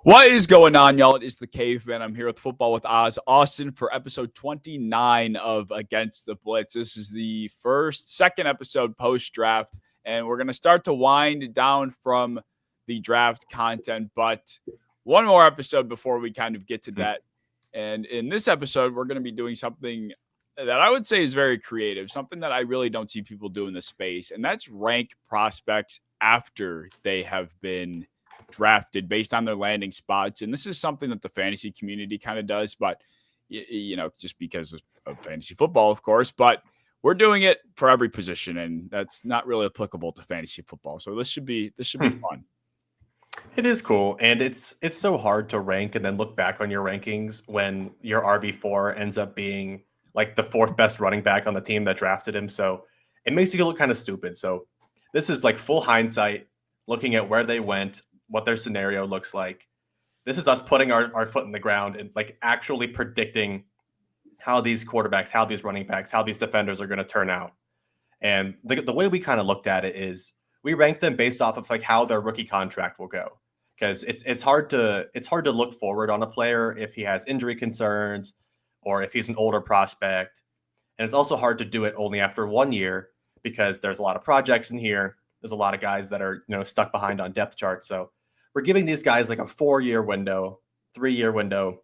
What is going on, y'all? It is the Caveman. I'm here with Football with Oz, Austin, for episode 29 of Against the Blitz. This is the second episode post-draft, and we're going to start to wind down from the draft content, but one more episode before we kind of get to that. And in this episode, we're going to be doing something that I would say is very creative, something that I really don't see people do in the space, and that's rank prospects after they have been drafted based on their landing spots. And this is something that the fantasy community kind of does, but just because of fantasy football, of course, but we're doing it for every position, and that's not really applicable to fantasy football. So this should be fun. It is cool, and it's so hard to rank and then look back on your rankings when your RB4 ends up being like the fourth best running back on the team that drafted him. So it makes you look kind of stupid. So this is like full hindsight, looking at where they went, what their scenario looks like. This is us putting our foot in the ground and like actually predicting how these quarterbacks, how these running backs, how these defenders are going to turn out. And the way we kind of looked at it is we ranked them based off of like how their rookie contract will go. Because it's hard to look forward on a player if he has injury concerns or if he's an older prospect. And it's also hard to do it only after 1 year because there's a lot of projects in here. There's a lot of guys that are stuck behind on depth charts. So we're giving these guys like a 4-year window, 3-year window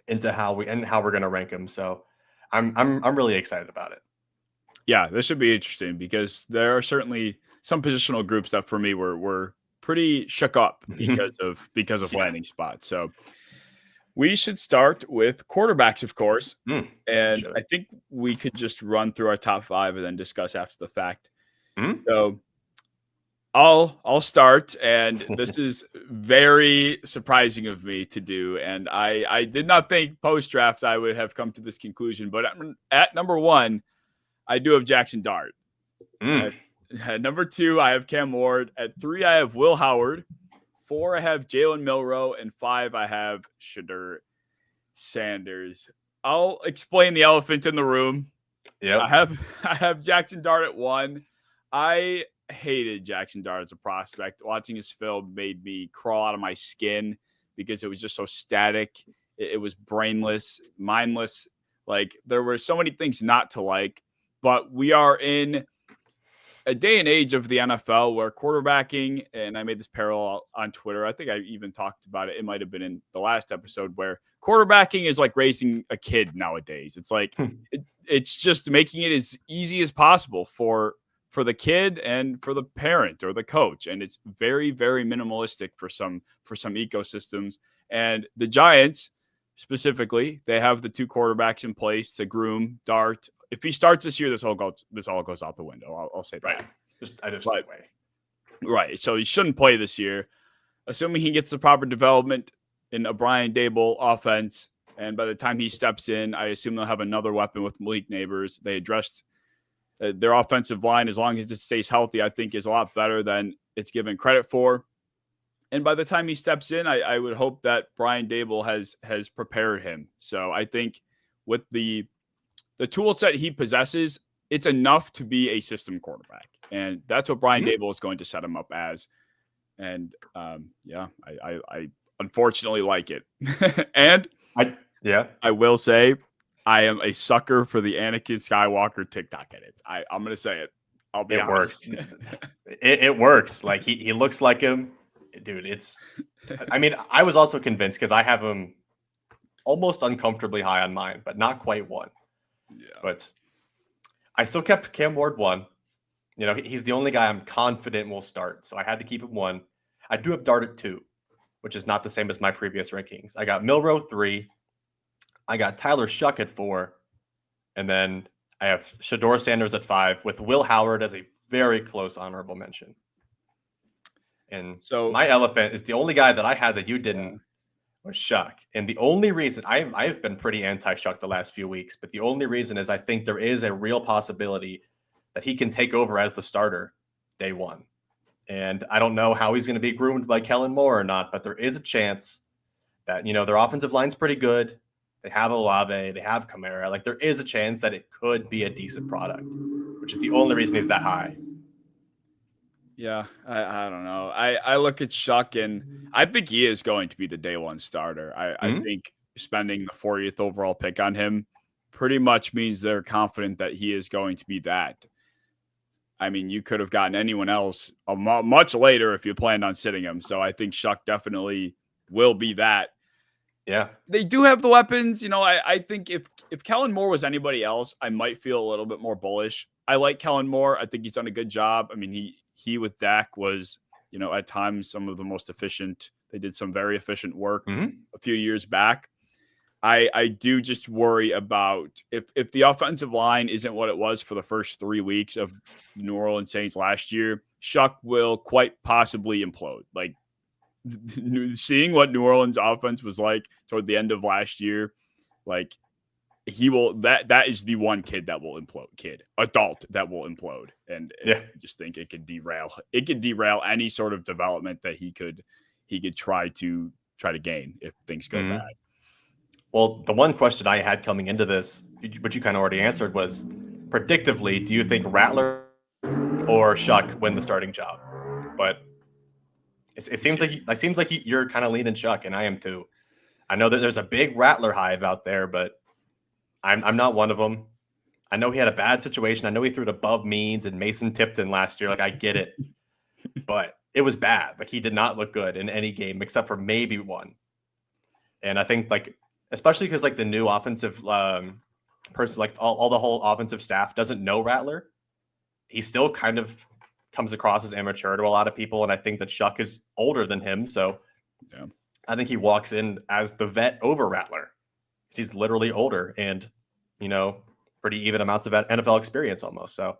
into how we're going to rank them. So I'm really excited about it. Yeah, this should be interesting because there are certainly some positional groups that for me were pretty shook up because of landing spots. So we should start with quarterbacks, of course. And I think we could just run through our top 5 and then discuss after the fact. So I'll start, and this is very surprising of me to do, and I did not think post-draft I would have come to this conclusion, but at number 1, I do have Jackson Dart. At number 2, I have Cam Ward. At 3, I have Will Howard. 4, I have Jalen Milroe, and 5, I have Shedeur Sanders. I'll explain the elephant in the room. Yeah, I have Jackson Dart at 1. I hated Jackson Dart as a prospect. Watching his film made me crawl out of my skin because it was just so static. It was brainless, mindless. Like, there were so many things not to like, but we are in a day and age of the NFL where quarterbacking, and I made this parallel on Twitter. I think I even talked about it. It might have been in the last episode, where quarterbacking is like raising a kid nowadays. It's like it's just making it as easy as possible for the kid and for the parent or the coach. And it's very, very minimalistic for some ecosystems. And the Giants specifically, they have the 2 quarterbacks in place to groom Dart. If he starts this year, this all goes out the window. I'll say that. Right. Right. So he shouldn't play this year, assuming he gets the proper development in a Brian Dable offense. And by the time he steps in, I assume they'll have another weapon with Malik Neighbors. They addressed their offensive line, as long as it stays healthy, I think is a lot better than it's given credit for. And by the time he steps in, I would hope that Brian Dable has prepared him. So I think with the tool set he possesses, it's enough to be a system quarterback. And that's what Brian Dable is going to set him up as. And I unfortunately like it. And I will say, I am a sucker for the Anakin Skywalker TikTok edits. I'm going to say it. I'll be honest. Works. it works. Like he looks like him. Dude, I was also convinced because I have him almost uncomfortably high on mine, but not quite 1. Yeah. But I still kept Cam Ward 1. He's the only guy I'm confident will start. So I had to keep him 1. I do have Dart at 2, which is not the same as my previous rankings. I got Milroe 3. I got Tyler Shuck at 4, and then I have Shedeur Sanders at 5, with Will Howard as a very close honorable mention. And so my elephant is the only guy that I had that you didn't was Shuck. And the only reason I've been pretty anti-Shuck the last few weeks, but the only reason is I think there is a real possibility that he can take over as the starter day 1. And I don't know how he's going to be groomed by Kellen Moore or not, but there is a chance that, their offensive line's pretty good. They have Olave, they have Kamara. Like, there is a chance that it could be a decent product, which is the only reason he's that high. Yeah, I don't know. I look at Shuck and I think he is going to be the day one starter. I Mhm. think spending the 40th overall pick on him pretty much means they're confident that he is going to be that. I mean, you could have gotten anyone else much later if you planned on sitting him. So I think Shuck definitely will be that. Yeah. They do have the weapons. I think if Kellen Moore was anybody else, I might feel a little bit more bullish. I like Kellen Moore. I think he's done a good job. I mean, he with Dak was, at times some of the most efficient. They did some very efficient work Mhm. a few years back. I do just worry about if the offensive line isn't what it was for the first 3 weeks of New Orleans Saints last year, Shuck will quite possibly implode. Like seeing what New Orleans offense was like toward the end of last year, like he will that is the one kid that will implode, adult that will implode. And Yeah. I just think it could derail any sort of development that he could try to gain if things go bad. Mhm. Well, the one question I had coming into this, which you kind of already answered, was predictively, do you think Rattler or Shuck win the starting job? But it seems like you're kind of leaning Shuck, and I am too. I know that there's a big Rattler hive out there, but I'm not one of them. I know he had a bad situation. I know he threw it above Means and Mason Tipton last year. Like I get it, but it was bad. Like he did not look good in any game except for maybe one. And I think especially because the new offensive person, like all the whole offensive staff doesn't know Rattler. He still kind of comes across as immature to a lot of people, and I think that Shuck is older than him, so Yeah. I think he walks in as the vet over Rattler. He's literally older and pretty even amounts of NFL experience almost. So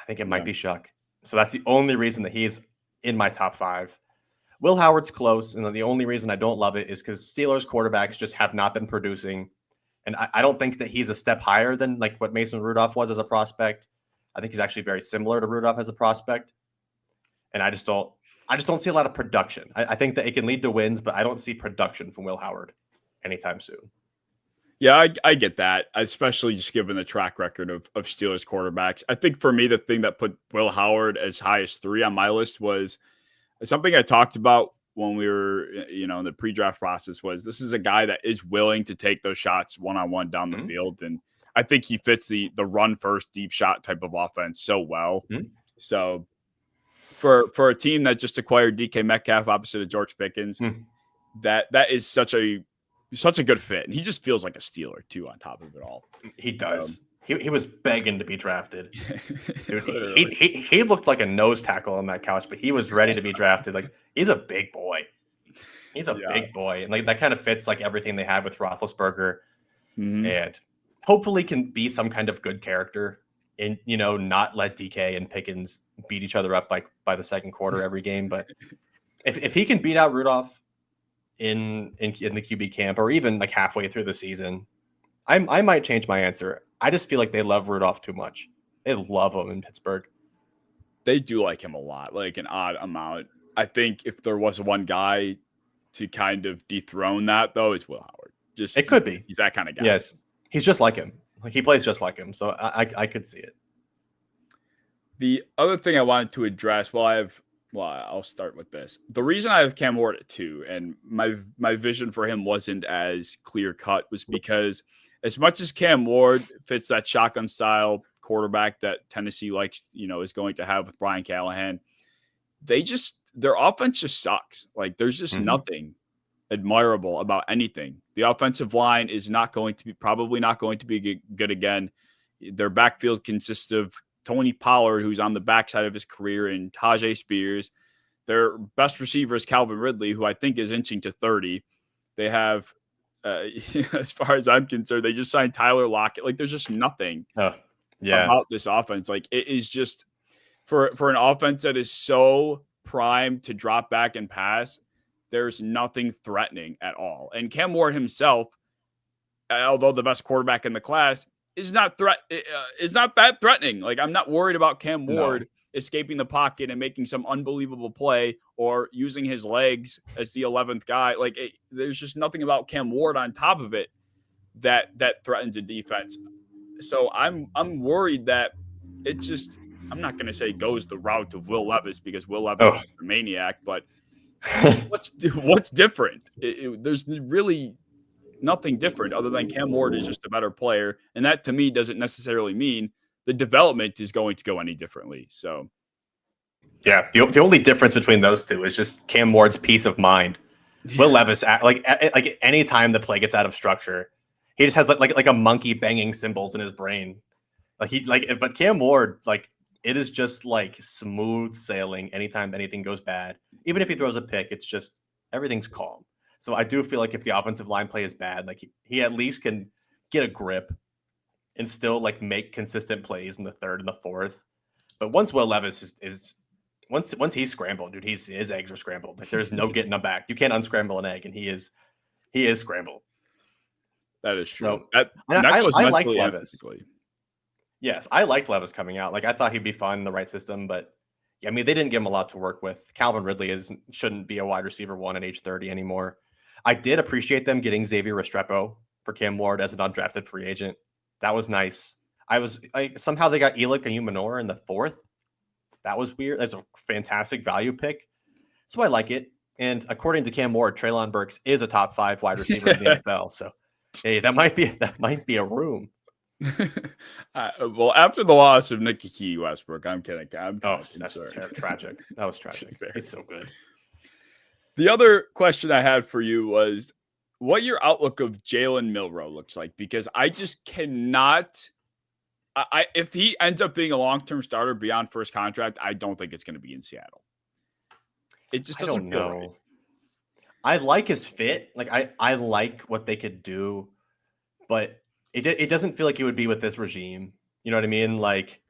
I think it might Yeah. be Shuck. So that's the only reason that he's in my top 5. Will Howard's close, and the only reason I don't love it is because Steelers quarterbacks just have not been producing, and I don't think that he's a step higher than what Mason Rudolph was as a prospect. I think he's actually very similar to Rudolph as a prospect, and I just don't see a lot of production. I think that it can lead to wins, but I don't see production from Will Howard anytime soon. Yeah, I get that, especially just given the track record of Steelers quarterbacks. I think for me, the thing that put Will Howard as high as 3 on my list was something I talked about when we were, in the pre-draft process was this is a guy that is willing to take those shots one-on-one down the Mhm. field. And I think he fits the run first deep shot type of offense so well. Mhm. So for a team that just acquired DK Metcalf opposite of George Pickens, Mhm. that is such a good fit. And he just feels like a Steeler too on top of it all. He So does. He was begging to be drafted. Dude, literally. he looked like a nose tackle on that couch, but he was ready to be drafted. Like he's a big boy. He's a Yeah. big boy, and that kind of fits everything they had with Roethlisberger, Mhm. and hopefully can be some kind of good character, and not let DK and Pickens beat each other up by the second quarter every game. But if he can beat out Rudolph in the QB camp, or even halfway through the season, I might change my answer. I just feel like they love Rudolph too much. They love him in Pittsburgh. They do like him a lot, like an odd amount. I think if there was one guy to kind of dethrone that, though, it's Will Howard. Just It could be. he's that kind of guy. Yes, he's just like him. Like he plays just like him. So I could see it. The other thing I wanted to address, I'll start with this. The reason I have Cam Ward at 2, and my vision for him wasn't as clear cut, was because as much as Cam Ward fits that shotgun style quarterback that Tennessee likes, is going to have with Brian Callahan, their offense just sucks. Like there's just Mhm. nothing admirable about anything. The offensive line is probably not going to be good again. Their backfield consists of Tony Pollard, who's on the backside of his career, and Tajay Spears. Their best receiver is Calvin Ridley, who I think is inching to 30. They have, as far as I'm concerned, they just signed Tyler Lockett. Like there's just nothing Oh, yeah. about this offense. Like it is just for an offense that is so primed to drop back and pass, there's nothing threatening at all. And Cam Ward himself, although the best quarterback in the class, is not that threatening. Like I'm not worried about Cam No. Ward escaping the pocket and making some unbelievable play or using his legs as the 11th guy. There's just nothing about Cam Ward on top of it that threatens a defense. So I'm worried that it's just I'm not going to say goes the route of Will Levis because Will Levis Oh, is a maniac, but what's different? There's really nothing different other than Cam Ward is just a better player, and that to me doesn't necessarily mean the development is going to go any differently. So, yeah. The only difference between those two is just Cam Ward's peace of mind. Will Levis, like any time the play gets out of structure, he just has like a monkey banging cymbals in his brain. But Cam Ward, like it is just like smooth sailing anytime anything goes bad. Even if he throws a pick, it's just everything's calm. So I do feel like if the offensive line play is bad, like he at least can get a grip and still like make consistent plays in the third and the fourth. But once Will Levis is once he's scrambled, dude, his eggs are scrambled. Like there's no getting them back. You can't unscramble an egg, and he is scrambled. that is true. So that I goes liked mentally and Levis. physically. Yes, I liked Levis coming out. Like I thought he'd be fun in the right system, but yeah, I mean they didn't give him a lot to work with. Calvin Ridley shouldn't be a wide receiver one at age 30 anymore. I did appreciate them getting Xavier Restrepo for Cam Ward as an undrafted free agent. That was nice. Somehow they got Elick and Umanor in the fourth. That was weird. That's a fantastic value pick. So I like it. And according to Cam Ward, Treylon Burks is a top 5 wide receiver in the NFL. So hey, that might be a room. Well, after the loss of Nicky Westbrook, I'm kidding. That's tragic. That was tragic. He's so good. The other question I had for you was what your outlook of Jalen Milroe looks like, because I just cannot. If he ends up being a long-term starter beyond first contract, I don't think it's going to be in Seattle. It just doesn't feel right. I like his fit. Like I like what they could do, but it doesn't feel like it would be with this regime. You know what I mean? Like,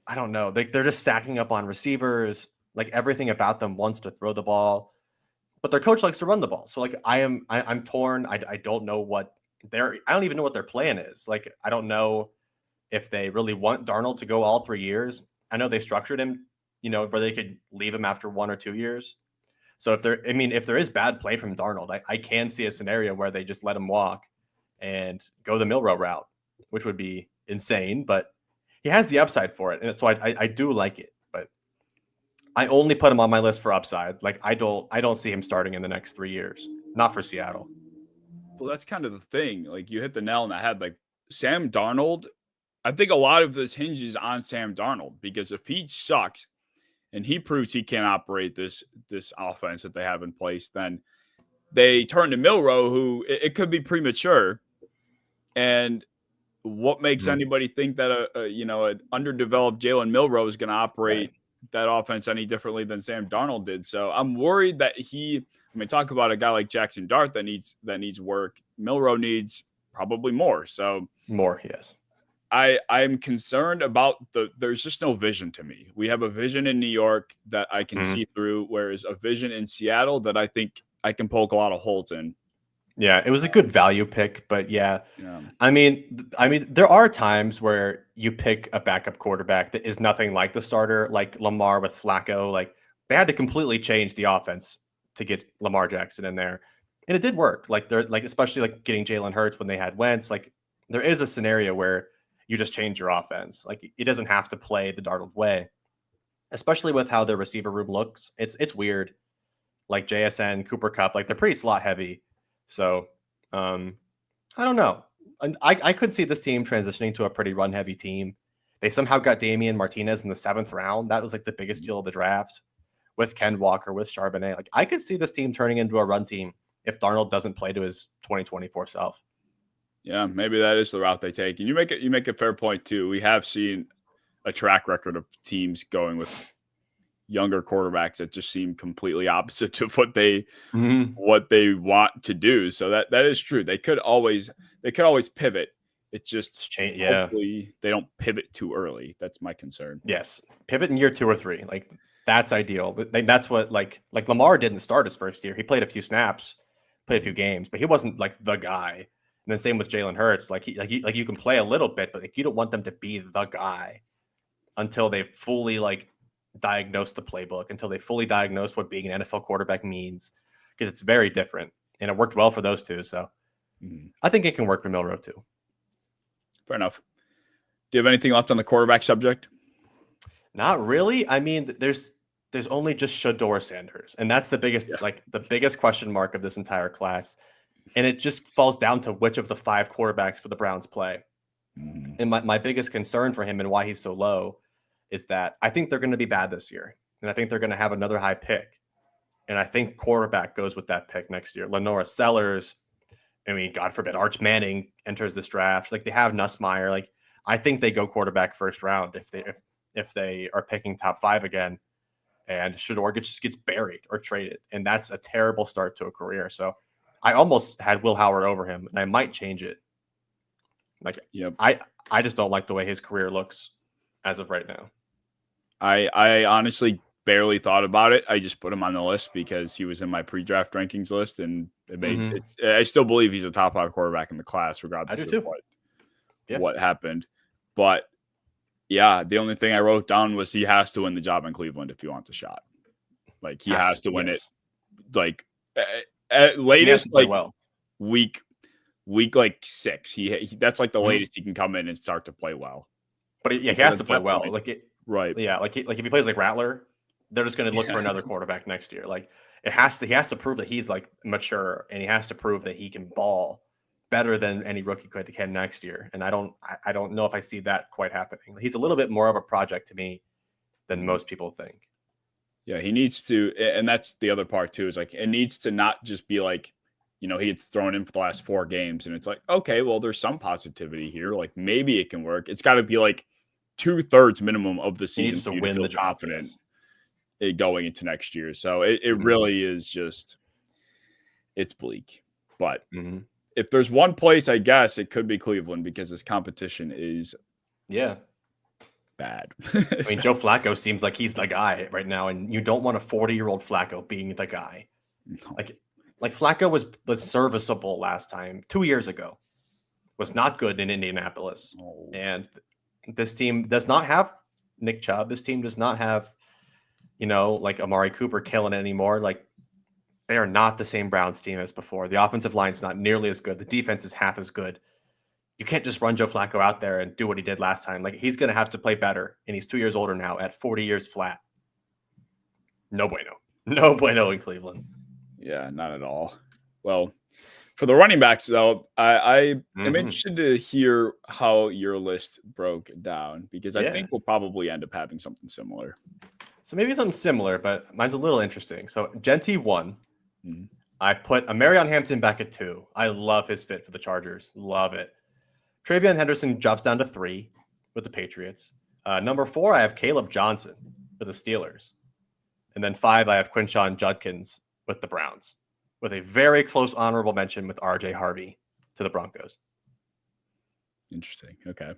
I don't know. They're just stacking up on receivers. Like everything about them wants to throw the ball, but their coach likes to run the ball. So like I'm torn. I don't know what I don't even know what their plan is. Like I don't know if they really want Darnold to go all 3 years. I know they structured him, where they could leave him after 1 or 2 years. So if there is bad play from Darnold, I can see a scenario where they just let him walk and go the Milroe route, which would be insane, but he has the upside for it. And so I do like it, but I only put him on my list for upside. Like I don't see him starting in the next 3 years, not for Seattle. Well, that's kind of the thing. Like you hit the nail on the head. Like Sam Darnold, I think a lot of this hinges on Sam Darnold, because if he sucks and he proves he can't operate this offense that they have in place, then they turn to Milroe, who it could be premature. And what makes anybody think that an underdeveloped Jalen Milroe is going to operate that offense any differently than Sam Darnold did? So I'm worried that talk about a guy like Jackson Dart that needs work. Milroe needs probably more. So more, yes. I'm concerned about there's just no vision to me. We have a vision in New York that I can see through, whereas a vision in Seattle that I think I can poke a lot of holes in. Yeah, it was a good value pick, but yeah. I mean, there are times where you pick a backup quarterback that is nothing like the starter, like Lamar with Flacco. Like they had to completely change the offense to get Lamar Jackson in there, and it did work. Like they're like, especially like getting Jalen Hurts when they had Wentz. Like there is a scenario where you just change your offense. Like it doesn't have to play the Darnold way, especially with how their receiver room looks. It's weird. Like JSN, Cooper Kupp, like they're pretty slot heavy. So I don't know. I could see this team transitioning to a pretty run heavy team. They somehow got Damian Martinez in the 7th round. That was like the biggest deal of the draft, with Ken Walker, with Charbonnet. Like I could see this team turning into a run team if Darnold doesn't play to his 2024 self. Yeah, maybe that is the route they take. And you make a fair point too. We have seen a track record of teams going with younger quarterbacks that just seem completely opposite to what they want to do. So that is true. They could always pivot. It's just hopefully they don't pivot too early. That's my concern. Yes, pivot in year 2 or 3. Like that's ideal. That's what like Lamar didn't start his first year. He played a few snaps, played a few games, but he wasn't like the guy. And then same with Jalen Hurts. Like you can play a little bit, but like you don't want them to be the guy until they fully like diagnose the playbook, until they fully diagnose what being an NFL quarterback means, because it's very different, and it worked well for those two. So I think it can work for Milroe too. Fair enough. Do you have anything left on the quarterback subject? Not really. I mean, there's only just Shador Sanders, and that's the biggest Yeah. the biggest question mark of this entire class. And it just falls down to which of the 5 quarterbacks for the Browns play. Mm-hmm. And my biggest concern for him and why he's so low is that I think they're going to be bad this year. And I think they're going to have another high pick. And I think quarterback goes with that pick next year. Lenora Sellers, I mean, God forbid, Arch Manning enters this draft. Like they have Nussmeier. Like I think they go quarterback first round if they are picking top 5 again. And Shador just gets buried or traded. And that's a terrible start to a career. So I almost had Will Howard over him, and I might change it. Like Yep. I just don't like the way his career looks as of right now. I honestly barely thought about it. I just put him on the list because he was in my pre-draft rankings list, and it made it. I still believe he's a top 5 quarterback in the class, regardless of what happened. But yeah, the only thing I wrote down was he has to win the job in Cleveland if he wants a shot. Like he has to win it. Like at latest, like week like 6. He that's like the latest he can come in and start to play well. But he has to play well. Point, like it, right? Yeah, like if he plays like Rattler, they're just going to look for another quarterback next year. Like he has to prove that he's like mature, and he has to prove that he can ball better than any rookie can next year. And I don't know if I see that quite happening. He's a little bit more of a project to me than most people think. Yeah, he needs to, and that's the other part too, is like it needs to not just be like, he gets thrown in for the last 4 games and it's like, okay, well, there's some positivity here. Like maybe it can work. It's got to be like 2/3 minimum of the season he needs to win the confident going into next year. So it really is just, it's bleak. But if there's one place, I guess it could be Cleveland because this competition is bad. I mean, Joe Flacco seems like he's the guy right now, and you don't want a 40-year-old Flacco being the guy. No. Like Flacco was serviceable last time 2 years ago, was not good in Indianapolis, and this team does not have Nick Chubb. This team does not have, like Amari Cooper killing it anymore. Like they are not the same Browns team as before. The offensive line's not nearly as good. The defense is half as good. You can't just run Joe Flacco out there and do what he did last time. Like he's going to have to play better, and he's 2 years older now at 40 years flat. No bueno in Cleveland. Yeah, not at all. Well, for the running backs, though, I am interested to hear how your list broke down because I think we'll probably end up having something similar. So maybe something similar, but mine's a little interesting. So Genty 1. I put Marion Hampton back at 2. I love his fit for the Chargers. Love it. Travion Henderson drops down to 3 with the Patriots. Number 4, I have Caleb Johnson for the Steelers. And then 5, I have Quinshon Judkins with the Browns, with a very close honorable mention with RJ Harvey to the Broncos. Interesting. Okay.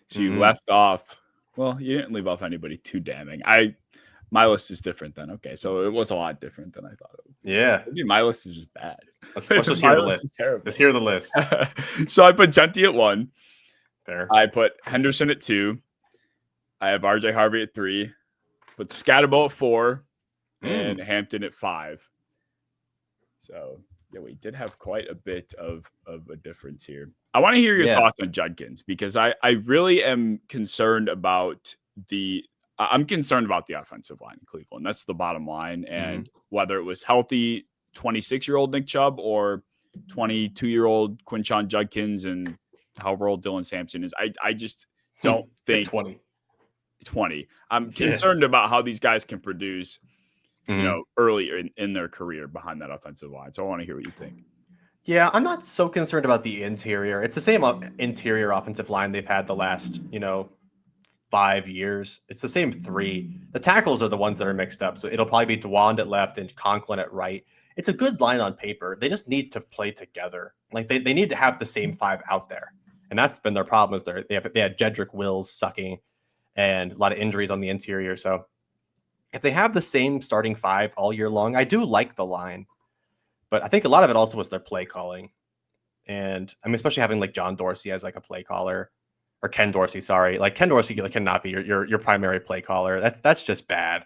So you left off, well, you didn't leave off anybody too damning. My list is different then. Okay. So it was a lot different than I thought it would be. Yeah. Maybe my list is just bad. Let's just hear the list. Let's hear the list. So I put Genty at 1. Fair. I put Henderson at 2. I have RJ Harvey at 3. Put Scatterbo at 4. And Hampton at 5. So, yeah, we did have quite a bit of a difference here. I want to hear your thoughts on Judkins because I really am concerned about I'm concerned about the offensive line in Cleveland. That's the bottom line. And whether it was healthy 26-year-old Nick Chubb or 22-year-old Quinshon Judkins and however old Dylan Sampson is, I just don't think 20. I'm concerned about how these guys can produce early in their career behind that offensive line. So I want to hear what you think. Yeah, I'm not so concerned about the interior. It's the same interior offensive line they've had the last, 5 years. It's the same 3. The tackles are the ones that are mixed up. So it'll probably be DeWand at left and Conklin at right. It's a good line on paper. They just need to play together. Like they need to have the same 5 out there. And that's been their problem is they had Jedrick Wills sucking and a lot of injuries on the interior. So if they have the same starting 5 all year long, I do like the line. But I think a lot of it also was their play calling. And I mean, especially having like John Dorsey as like a play caller or Ken Dorsey, sorry. Like Ken Dorsey cannot be your primary play caller. That's just bad.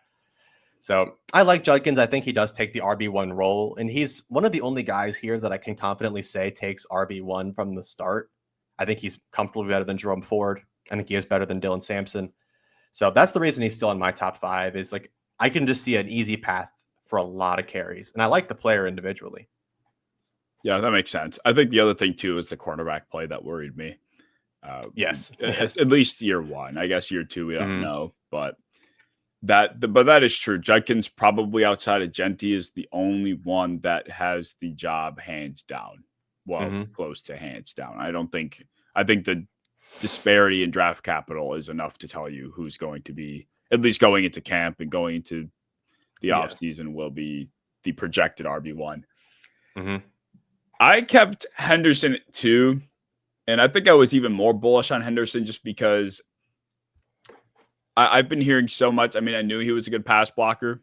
So I like Judkins. I think he does take the RB1 role. And he's one of the only guys here that I can confidently say takes RB1 from the start. I think he's comfortably better than Jerome Ford. I think he is better than Dylan Sampson. So that's the reason he's still in my top 5 is like I can just see an easy path for a lot of carries. And I like the player individually. Yeah, that makes sense. I think the other thing too is the cornerback play that worried me. Yes. At least year 1. I guess year 2 we don't know, but that is true. Judkins probably outside of Genty is the only one that has the job hands down. Well, close to hands down. I think the disparity in draft capital is enough to tell you who's going to be, at least going into camp and going into the offseason, will be the projected RB1. I kept Henderson at 2, and I think I was even more bullish on Henderson just because I've been hearing so much. I mean, I knew he was a good pass blocker,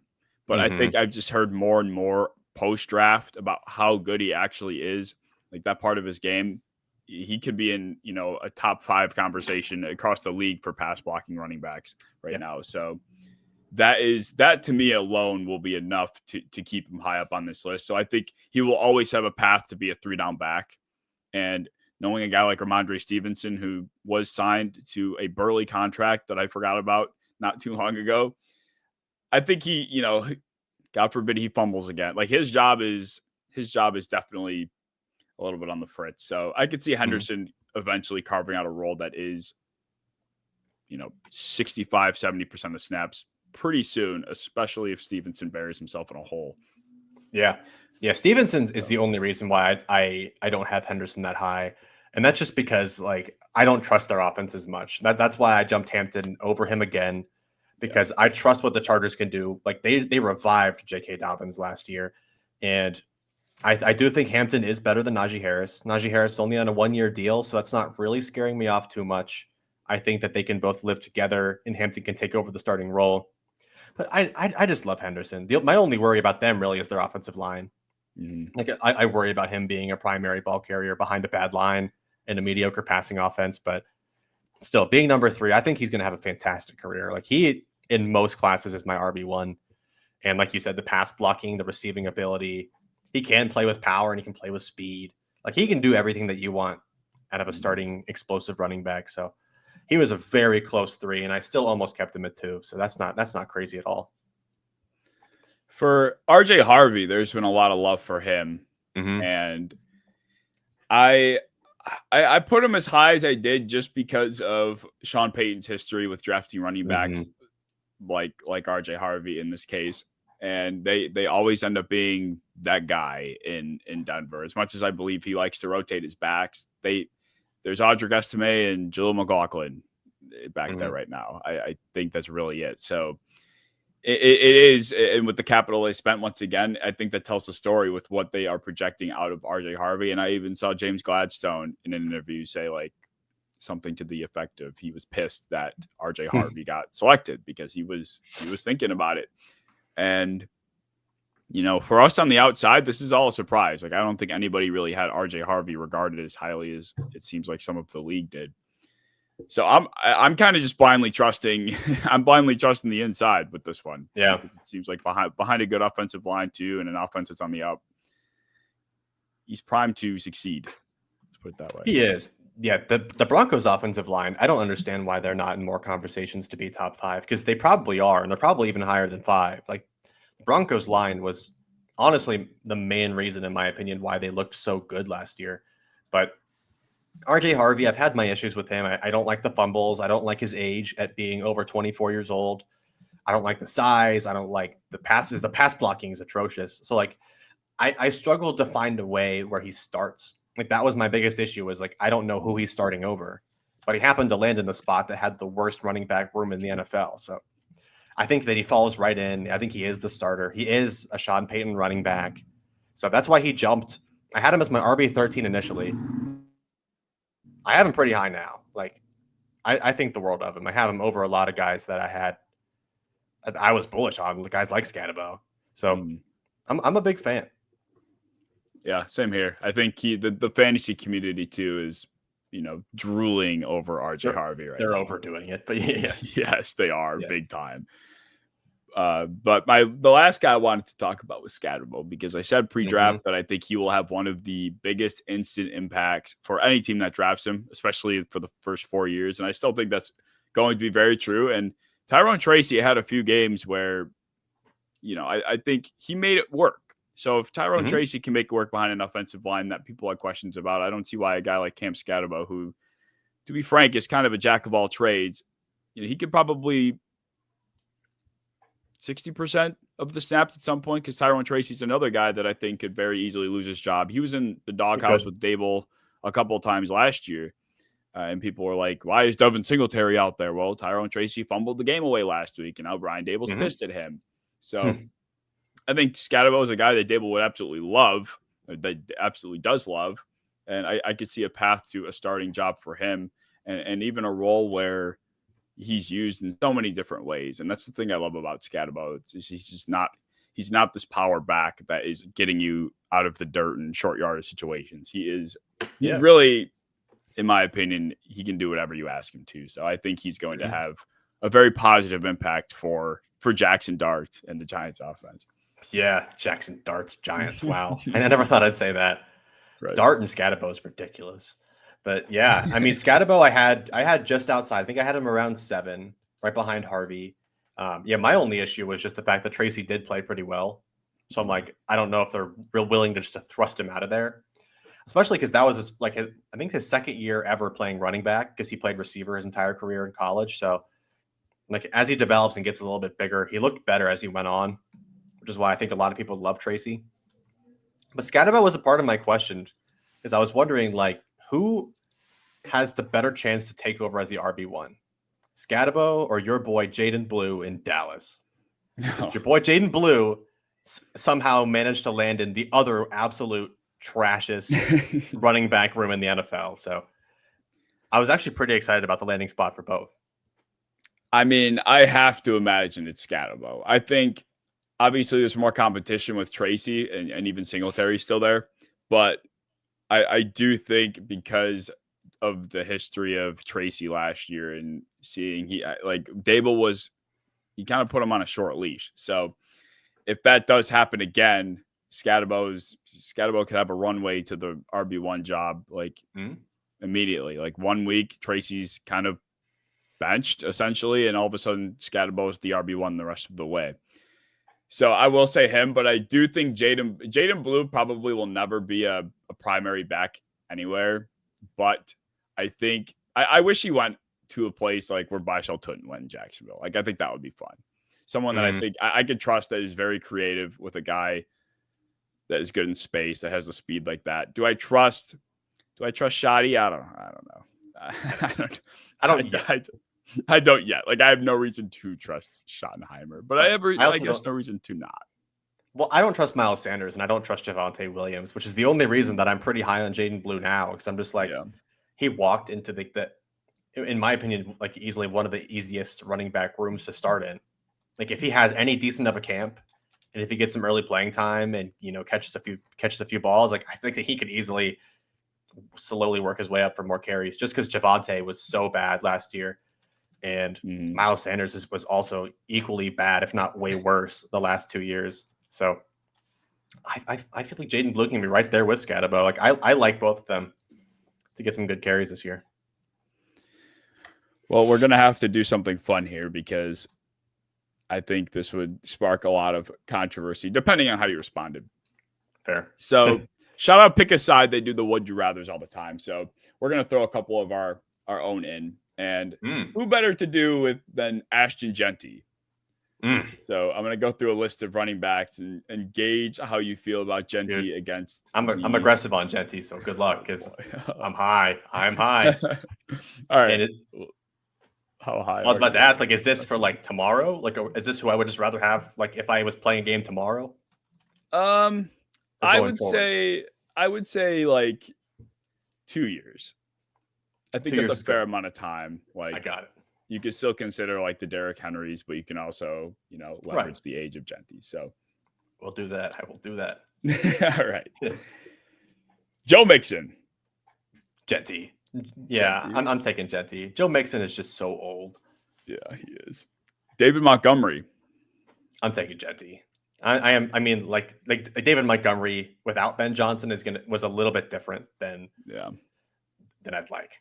but I think I've just heard more and more post-draft about how good he actually is. Like that part of his game, he could be in, a top 5 conversation across the league for pass blocking running backs right now. So that to me alone will be enough to keep him high up on this list. So I think he will always have a path to be a 3-down back. And knowing a guy like Ramondre Stevenson, who was signed to a Burley contract that I forgot about not too long ago, I think he, God forbid he fumbles again. Like his job is definitely a little bit on the fritz. So I could see Henderson eventually carving out a role that is, 65, 70% of snaps pretty soon, especially if Stevenson buries himself in a hole. Yeah. Yeah. Stevenson is the only reason why I don't have Henderson that high. And that's just because like I don't trust their offense as much. That's why I jumped Hampton over him again, because I trust what the Chargers can do. Like they revived J.K. Dobbins last year. And I do think Hampton is better than Najee Harris. Najee Harris is only on a 1-year deal, so that's not really scaring me off too much. I think that they can both live together and Hampton can take over the starting role. But I just love Henderson. My only worry about them really is their offensive line. Like I worry about him being a primary ball carrier behind a bad line and a mediocre passing offense. But still, being number 3, I think he's going to have a fantastic career. Like he, in most classes, is my RB1. And like you said, the pass blocking, the receiving ability, he can play with power and he can play with speed. Like he can do everything that you want out of a starting explosive running back. So he was a very close 3, and I still almost kept him at 2. So that's not crazy at all. For RJ Harvey, there's been a lot of love for him, and I put him as high as I did just because of Sean Payton's history with drafting running backs like RJ Harvey in this case. And they always end up being that guy in Denver. As much as I believe he likes to rotate his backs, there's Audric Estime and Jaleel McLaughlin back there right now. I think that's really it. So it is, and with the capital they spent once again, I think that tells the story with what they are projecting out of RJ Harvey. And I even saw James Gladstone in an interview say like something to the effect of he was pissed that RJ Harvey got selected because he was thinking about it. And, for us on the outside, this is all a surprise. Like, I don't think anybody really had RJ Harvey regarded as highly as it seems like some of the league did. So I'm kind of just blindly trusting. I'm blindly trusting the inside with this one. Yeah. Because it seems like behind a good offensive line too, and an offense that's on the up, he's primed to succeed. Let's put it that way. He is. Yeah, the Broncos offensive line, I don't understand why they're not in more conversations to be top 5, because they probably are, and they're probably even higher than 5. Like the Broncos line was honestly the main reason, in my opinion, why they looked so good last year. But RJ Harvey, I've had my issues with him. I don't like the fumbles. I don't like his age at being over 24 years old. I don't like the size. I don't like the pass. The pass blocking is atrocious. So like I struggled to find a way where he starts. Like that was my biggest issue, was like I don't know who he's starting over, but he happened to land in the spot that had the worst running back room in the NFL. So I think that he falls right in. I think he is the starter. He is a Sean Payton running back. So that's why he jumped. I had him as my RB13 initially. I have him pretty high now. Like I think the world of him. I have him over a lot of guys that I was bullish on, guys like Scatabo. So I'm a big fan. Yeah, same here. I think the fantasy community too is, drooling over RJ Harvey right now. They're overdoing it, but yeah. Yes, they are big time. But the last guy I wanted to talk about was Scatabo, because I said pre-draft that I think he will have one of the biggest instant impacts for any team that drafts him, especially for the first 4 years. And I still think that's going to be very true. And Tyrone Tracy had a few games where, I think he made it work. So if Tyrone Tracy can make it work behind an offensive line that people have questions about, I don't see why a guy like Cam Scatterbo, who, to be frank, is kind of a jack of all trades, he could probably 60% of the snaps at some point, because Tyrone Tracy's another guy that I think could very easily lose his job. He was in the doghouse with Dable a couple of times last year. And people were like, why is Devin Singletary out there? Well, Tyrone Tracy fumbled the game away last week, and now Brian Dable's pissed at him. So I think Scatterbo is a guy that Dable would absolutely love, that absolutely does love. And I could see a path to a starting job for him, and even a role where he's used in so many different ways. And that's the thing I love about Scatterbo. He's not this power back that is getting you out of the dirt in short yardage situations. He really, in my opinion, he can do whatever you ask him to. So I think he's going to have a very positive impact for Jackson Dart and the Giants offense. Yeah, Jackson Dart's Giants. Wow. I never thought I'd say that. Right. Dart and Scatterbo is ridiculous. But yeah, I mean, Scatterbo I had just outside. I think I had him around 7, right behind Harvey. My only issue was just the fact that Tracy did play pretty well. So I'm like, I don't know if they're real willing to just to thrust him out of there. Especially because that was I think his second year ever playing running back, because he played receiver his entire career in college. So like as he develops and gets a little bit bigger, he looked better as he went on, which is why I think a lot of people love Tracy. But Scatterbo was a part of my question, because I was wondering, like, who has the better chance to take over as the RB1? Scatterbo or your boy Jaden Blue in Dallas? Your boy Jaden Blue somehow managed to land in the other absolute trashiest running back room in the NFL. So I was actually pretty excited about the landing spot for both. I mean, I have to imagine it's Scatterbo. I think obviously there's more competition with Tracy and even Singletary still there. But I do think because of the history of Tracy last year and seeing Dable he kind of put him on a short leash. So if that does happen again, Scatterbo could have a runway to the RB1 job immediately. Like 1 week, Tracy's kind of benched essentially, and all of a sudden Scatterbo is the RB1 the rest of the way. So I will say him, but I do think Jaden Blue probably will never be a primary back anywhere. But I think I wish he went to a place like where Bishal Tutton went in Jacksonville. Like I think that would be fun. Someone that I think I could trust, that is very creative, with a guy that is good in space, that has a speed like that. Do I trust Shoddy? I don't know. I don't yet. Like I have no reason to trust Schottenheimer, but I guess no reason to not. Well, I don't trust Miles Sanders, and I don't trust Javonte Williams, which is the only reason that I'm pretty high on Jaden Blue now, because I'm just like, he walked into the, in my opinion, like easily one of the easiest running back rooms to start in. Like if he has any decent of a camp, and if he gets some early playing time and catches a few balls, like I think that he could easily slowly work his way up for more carries, just because Javonte was so bad last year. And Miles Sanders was also equally bad, if not way worse, the last 2 years. So I feel like Jaden Blue can be right there with Scatterbo. Like I like both of them to get some good carries this year. Well, we're going to have to do something fun here, because I think this would spark a lot of controversy, depending on how you responded. Fair. So shout out Pick a Side. They do the Would You Rathers all the time. So we're going to throw a couple of our own in. And who better to do with than Ashton Genty? So I'm going to go through a list of running backs and gauge how you feel about Genty against. I'm aggressive on Genty, so good luck, because I'm high. I'm high. All right. And how high? I was about to ask, like, is this for like tomorrow? Like, is this who I would just rather have, like, if I was playing a game tomorrow? I would say like 2 years. I think that's a fair amount of time. Like, I got it. You could still consider like the Derrick Henrys, but you can also, leverage the age of Genty. So we'll do that. I will do that. All right. Joe Mixon. Genty. Yeah, Genty. I'm taking Genty. Joe Mixon is just so old. Yeah, he is. David Montgomery. I'm taking Genty. I mean, like David Montgomery without Ben Johnson was a little bit different than I'd like.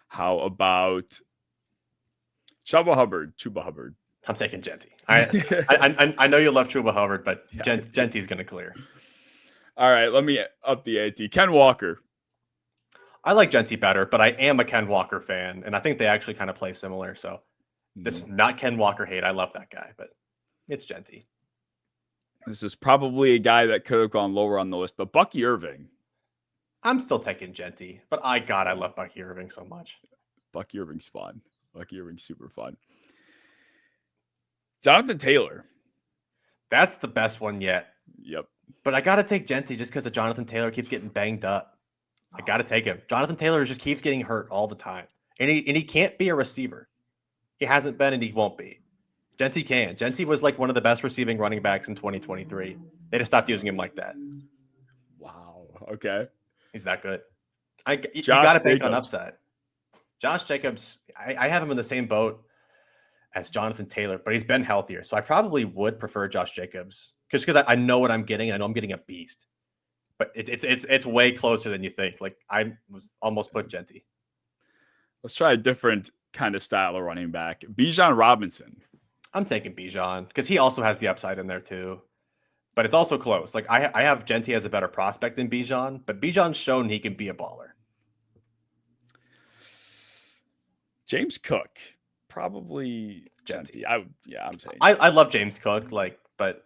How about Chuba Hubbard. I'm taking Genty. I know you love Chuba Hubbard, but Yeah, Genty's going to clear. All right, let me up the AT. Ken Walker. I like Genty better, but I am a Ken Walker fan, and I think they actually kind of play similar. So this is not Ken Walker hate. I love that guy, but it's Genty. This is probably a guy that could have gone lower on the list, but Bucky Irving. I'm still taking Genty, but I love Bucky Irving so much. Bucky Irving's fun. Bucky Irving's super fun. Jonathan Taylor. That's the best one yet. Yep. But I got to take Genty just because Jonathan Taylor keeps getting banged up. I got to take him. Jonathan Taylor just keeps getting hurt all the time. And he can't be a receiver. He hasn't been and he won't be. Genty can. Genty was like one of the best receiving running backs in 2023. They just stopped using him like that. Wow. Okay. He's that good. You got to bank on upside. Josh Jacobs, I have him in the same boat as Jonathan Taylor, but he's been healthier. So I probably would prefer Josh Jacobs because I know what I'm getting. And I know I'm getting a beast. But it's way closer than you think. Like I was almost put Genty. Let's try a different kind of style of running back. Bijan Robinson. I'm taking Bijan because he also has the upside in there too. But it's also close. Like I have Genty as a better prospect than Bijan, but Bijan's shown he can be a baller. James Cook. Probably Genty. I'm saying. I love James Cook, but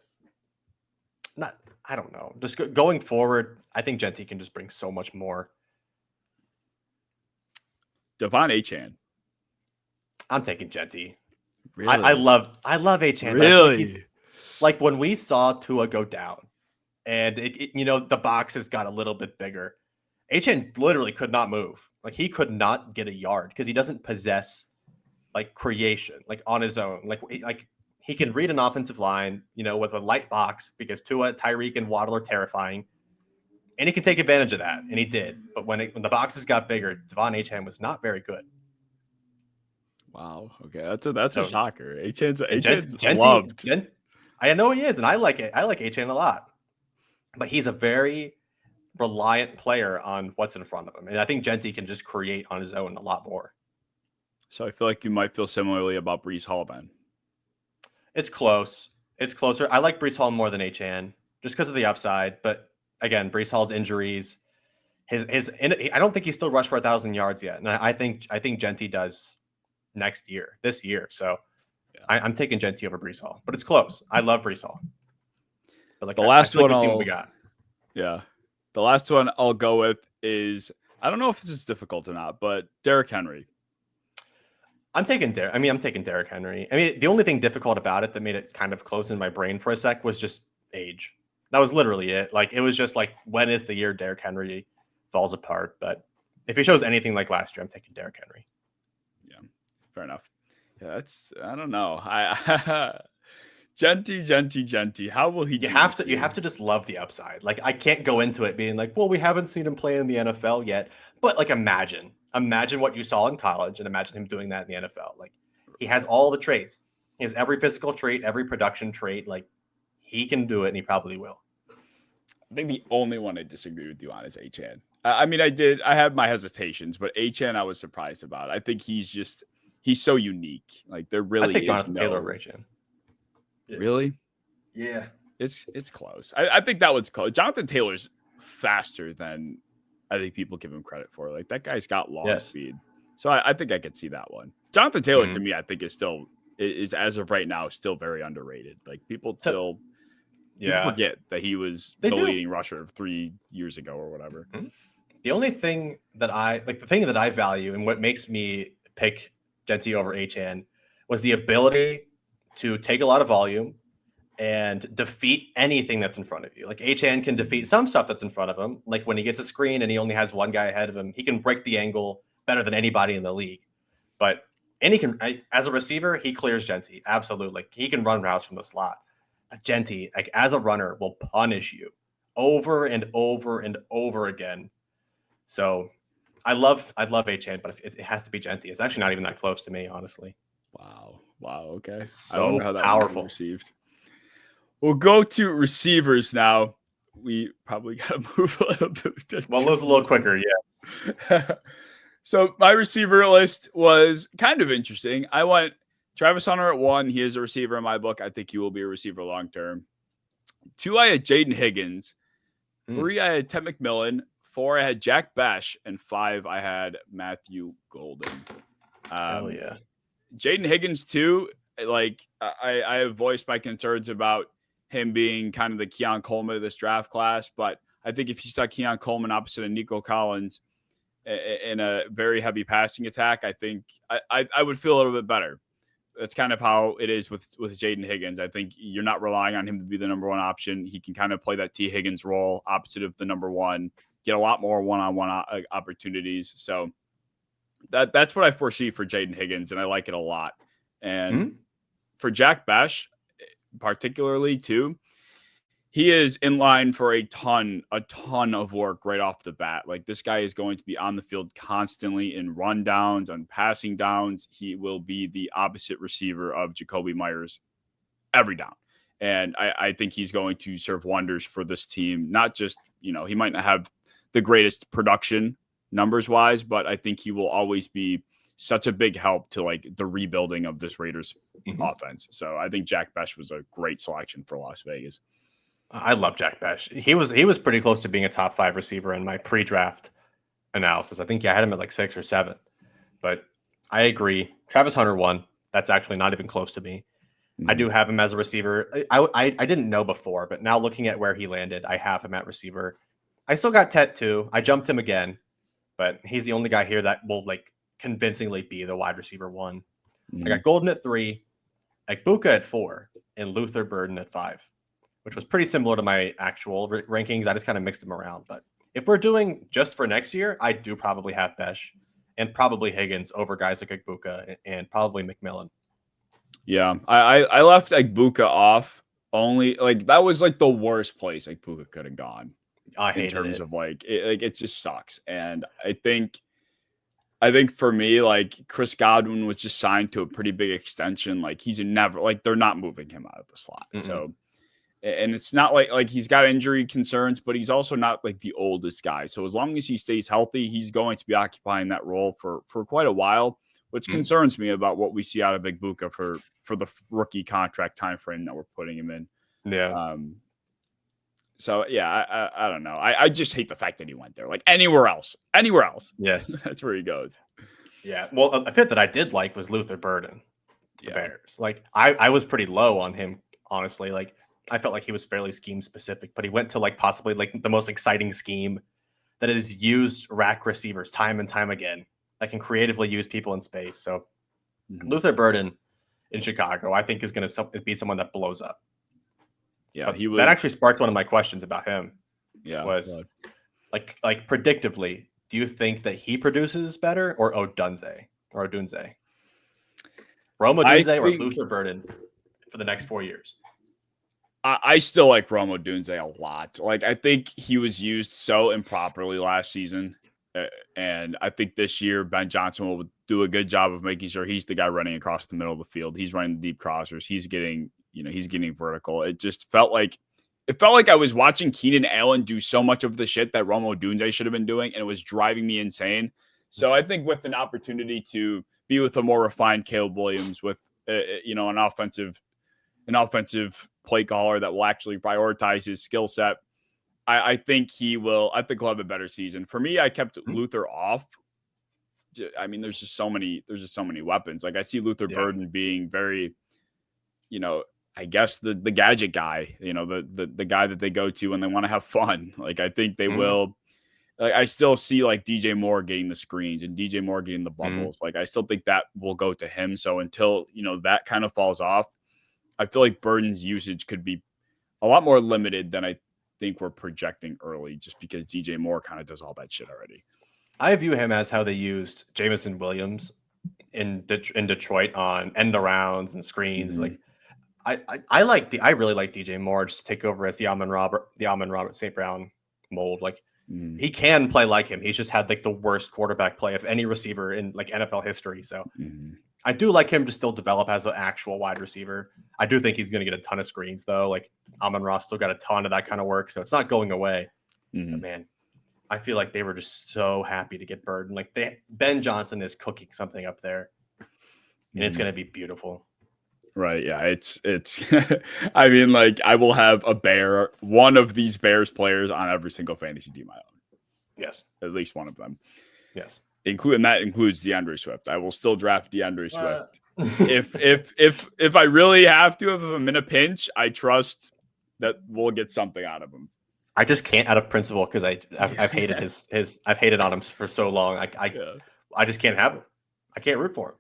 not. I don't know. Just going forward, I think Genty can just bring so much more. Devon Achane. I'm taking Genty. Really? I love Achane. Really? Like when we saw Tua go down, and the boxes got a little bit bigger. Achane literally could not move. Like he could not get a yard because he doesn't possess like creation, like on his own. Like he can read an offensive line, with a light box because Tua, Tyreek, and Waddle are terrifying. And he can take advantage of that, and he did. But when the boxes got bigger, Devon Achane was not very good. Wow. Okay, that's a shocker. Achane's loved. I know he is, and I like it. I like Achane a lot. But he's a very reliant player on what's in front of him. And I think Genty can just create on his own a lot more. So I feel like you might feel similarly about Breece Hall then. It's close. It's closer. I like Breece Hall more than Achane just because of the upside. But again, Breece Hall's injuries, I don't think he's still rushed for 1,000 yards yet. And I think Genty does this year. So yeah. I'm taking Genty over Breece Hall, but it's close. I love Breece Hall. But like the last one, see what we got. Yeah. The last one I'll go with is, I don't know if this is difficult or not, but Derrick Henry. I'm taking Derrick Henry. I mean, the only thing difficult about it that made it kind of close in my brain for a sec was just age. That was literally it. Like, it was just like, when is the year Derrick Henry falls apart? But if he shows anything like last year, I'm taking Derrick Henry. Yeah, fair enough. Yeah, I don't know. Genty. How will he? You have to just love the upside. Like, I can't go into it being like, well, we haven't seen him play in the NFL yet. But like, imagine what you saw in college and imagine him doing that in the NFL. Like, he has all the traits. He has every physical trait, every production trait. Like, he can do it, and he probably will. I think the only one I disagree with you on is Achane. I mean, I had my hesitations, but Achane I was surprised about. I think he's so unique. Like, there really I take Jonathan Taylor over Achane. Yeah. Really? Yeah. It's close. I think that one's close. Jonathan Taylor's faster than I think people give him credit for. Like, that guy's got long speed. So I think I could see that one. Jonathan Taylor, to me, I think is as of right now, still very underrated. Like, people still forget that he was the leading rusher 3 years ago or whatever. Mm-hmm. The only thing that I value and what makes me pick Genty over Achane was the ability to take a lot of volume and defeat anything that's in front of you. Like, Achane can defeat some stuff that's in front of him. Like, when he gets a screen and he only has one guy ahead of him, he can break the angle better than anybody in the league. But as a receiver, he clears Genty. Absolutely. Like, he can run routes from the slot. Genty, like, as a runner, will punish you over and over and over again. So I love Achane, but it has to be Genty. It's actually not even that close to me, honestly. Wow. Okay. It's so powerful. Received. We'll go to receivers now. We probably got to move a little bit. Well, move a little quicker, yes. So my receiver list was kind of interesting. I went Travis Hunter at 1. He is a receiver in my book. I think he will be a receiver long term. 2, I had Jaden Higgins. 3, I had Ted McMillan. 4, I had Jack Besh. And 5, I had Matthew Golden. Hell yeah. Jaden Higgins, too. Like, I have voiced my concerns about him being kind of the Keon Coleman of this draft class. But I think if you stuck Keon Coleman opposite of Nico Collins in a very heavy passing attack, I think I would feel a little bit better. That's kind of how it is with Jaden Higgins. I think you're not relying on him to be the number one option. He can kind of play that T. Higgins role opposite of the number one, get a lot more one-on-one opportunities. So that's what I foresee for Jaden Higgins, and I like it a lot. And for Jack Besh, particularly too, he is in line for a ton of work right off the bat. Like, this guy is going to be on the field constantly in rundowns, on passing downs. He will be the opposite receiver of Jacoby Myers every down. And I think he's going to serve wonders for this team. Not just, he might not have the greatest production numbers wise, but I think he will always be such a big help to like the rebuilding of this Raiders offense. So I think Jack Besh was a great selection for Las Vegas. I love Jack Besh. He was pretty close to being a top 5 receiver in my pre-draft analysis. I think I had him at like 6 or 7. But I agree. Travis Hunter 1. That's actually not even close to me. I do have him as a receiver. I didn't know before, but now looking at where he landed, I have him at receiver. I still got Tet 2. I jumped him again, but he's the only guy here that will like convincingly be the wide receiver 1. I got Golden at 3, Ekbuka at 4, and Luther Burden at 5. Which was pretty similar to my actual rankings. I just kind of mixed them around. But if we're doing just for next year, I do probably have Besh and probably Higgins over guys like Ekbuka and probably McMillan. Yeah, I left Ekbuka off only. Like, that was like the worst place Ekbuka could have gone. I hated in terms it. of like it just sucks. And I think for me, like, Chris Godwin was just signed to a pretty big extension. Like, he's never, like, they're not moving him out of the slot. So. And it's not like he's got injury concerns, but he's also not like the oldest guy. So as long as he stays healthy, he's going to be occupying that role for quite a while, which concerns me about what we see out of Ekbuka for the rookie contract timeframe that we're putting him in. Yeah. So yeah, I don't know. I just hate the fact that he went there. Like, anywhere else. Yes. That's where he goes. Yeah. Well, a fit that I did like was Luther Burden, the Bears. Like, I was pretty low on him, honestly. Like, I felt like he was fairly scheme specific, but he went to like possibly like the most exciting scheme that has used rack receivers time and time again, that can creatively use people in space. So Luther Burden in Chicago, I think, is going to be someone that blows up. Yeah, but that actually sparked one of my questions about him. Yeah, was like predictively, do you think that he produces better or Odunze? Rome Odunze or Luther Burden for the next 4 years? I still like Rome Odunze a lot. Like, I think he was used so improperly last season. And I think this year Ben Johnson will do a good job of making sure he's the guy running across the middle of the field. He's running the deep crossers. He's getting vertical. It just felt like I was watching Keenan Allen do so much of the shit that Rome Odunze should have been doing, and it was driving me insane. So I think with an opportunity to be with a more refined Caleb Williams, with an offensive play caller that will actually prioritize his skill set, I think he'll have a better season. For me, I kept Luther off. I mean, there's just so many weapons. Like, I see Luther Burden being very, I guess the gadget guy, the guy that they go to when they want to have fun. Like, I think they will. Like, I still see like DJ Moore getting the screens and DJ Moore getting the bubbles. Like, I still think that will go to him. So until that kind of falls off, I feel like Burden's usage could be a lot more limited than I think we're projecting early, just because DJ Moore kind of does all that shit already. I view him as how they used Jameson Williams in Detroit on end arounds and screens. Like, I really like DJ Moore just to take over as the Amon Robert St. Brown mold. Like, he can play like him. He's just had like the worst quarterback play of any receiver in like NFL history. So I do like him to still develop as an actual wide receiver. I do think he's going to get a ton of screens though. Like, Amon-Ra still got a ton of that kind of work, so it's not going away. But man, I feel like they were just so happy to get Burden. Like, Ben Johnson is cooking something up there, and it's going to be beautiful. Right. Yeah. It's. I mean, like, I will have one of these Bears players on every single fantasy team I own. Yes. At least one of them. Yes. That includes DeAndre Swift. I will still draft DeAndre Swift. If I really have to, if I'm in a pinch, I trust that we'll get something out of him. I just can't out of principle because I've hated I've hated on him for so long. I just can't have him. I can't root for him.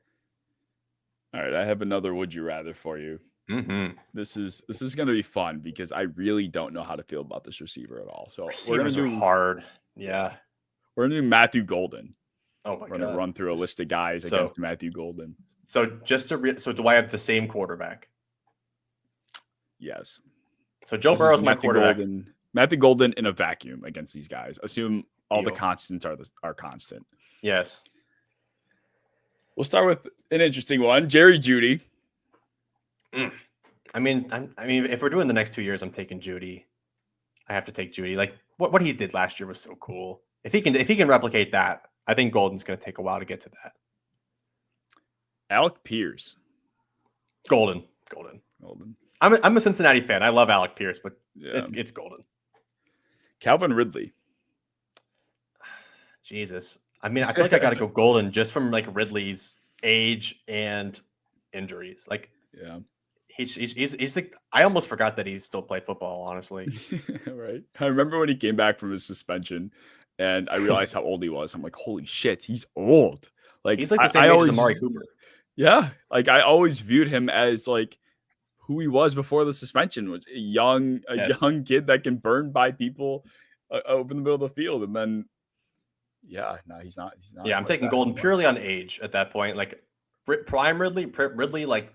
All right, I have another would you rather for you. Mm-hmm. This is going to be fun because I really don't know how to feel about this receiver at all. So receivers are hard. Yeah, we're gonna do Matthew Golden. Oh my god! We're gonna run through a list of guys against Matthew Golden. So do I have the same quarterback? Yes. So Joe Burrow's my quarterback. Matthew Golden in a vacuum against these guys. Assume all the constants are constant. Yes. We'll start with an interesting one. Jerry Jeudy. I mean, if we're doing the next 2 years, I'm taking Jeudy. I have to take Jeudy. Like what he did last year was so cool. If he can replicate that, I think Golden's going to take a while to get to that. Alec Pierce. Golden. I'm a Cincinnati fan. I love Alec Pierce, but it's Golden. Calvin Ridley. Jesus. I mean, I feel like I got to go Golden just from like Ridley's age and injuries. Like, yeah, he's like, I almost forgot that he still played football, honestly. Right. I remember when he came back from his suspension and I realized how old he was. I'm like, holy shit, he's old. Like, he's like the same age as Amari Cooper. Yeah. Like, I always viewed him as like who he was before the suspension, was a young kid that can burn by people over the middle of the field. And then, he's not. Yeah, I'm taking Golden purely on age at that point. Like prime Ridley, like,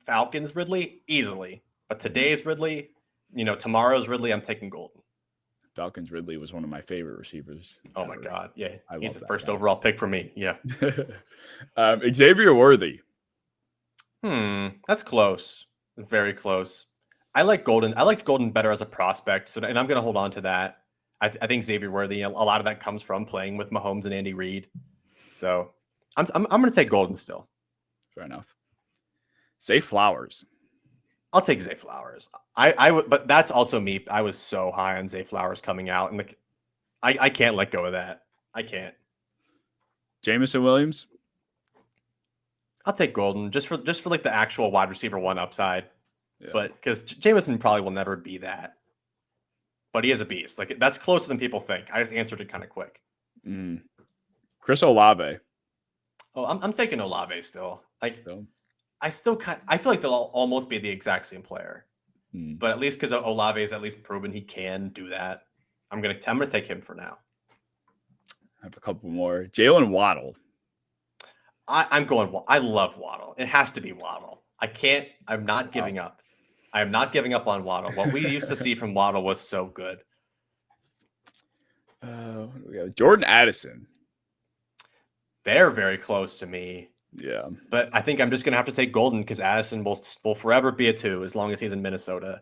Falcons Ridley easily. But today's Ridley, tomorrow's Ridley, I'm taking Golden. Falcons Ridley was one of my favorite receivers. Oh my god, yeah, he's the first overall pick for me. Yeah. Xavier Worthy. That's close. Very close. I like Golden. I liked Golden better as a prospect, and I'm going to hold on to that. I think Xavier Worthy, a lot of that comes from playing with Mahomes and Andy Reid. So I'm going to take Golden still. Fair enough. Zay Flowers. I'll take Zay Flowers. I would, but that's also me. I was so high on Zay Flowers coming out, and I can't let go of that. I can't. Jameson Williams. I'll take Golden just for like the actual wide receiver one upside, but because Jameson probably will never be that. But he is a beast. Like, that's closer than people think. I just answered it kind of quick. Chris Olave. Oh, I'm taking Olave still. I feel like they'll almost be the exact same player. But at least because Olave is at least proven he can do that, I'm gonna take him for now. I have a couple more. Jalen Waddle. I'm going. I love Waddle. It has to be Waddle. I'm not giving up. I am not giving up on Waddle. What we used to see from Waddle was so good. What do we got? Jordan Addison. They're very close to me. Yeah. But I think I'm just going to have to take Golden because Addison will forever be a 2 as long as he's in Minnesota.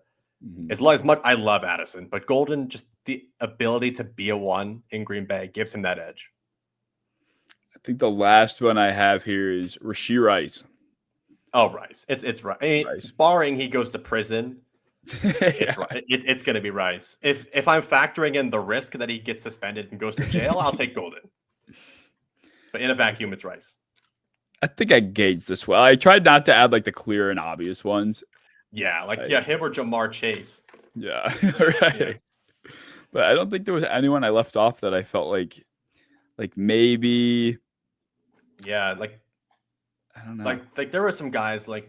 As much I love Addison, but Golden, just the ability to be a 1 in Green Bay gives him that edge. I think the last one I have here is Rashee Rice. Oh, Rice. It's Rice. I mean, Rice. Barring he goes to prison, it's going to be Rice. If I'm factoring in the risk that he gets suspended and goes to jail, I'll take Golden. But in a vacuum, it's Rice. I think I gauged this well. I tried not to add like the clear and obvious ones. Yeah, him or Jamar Chase. Yeah, right. Yeah. But I don't think there was anyone I left off that I felt like maybe. Yeah, I don't know. Like there were some guys where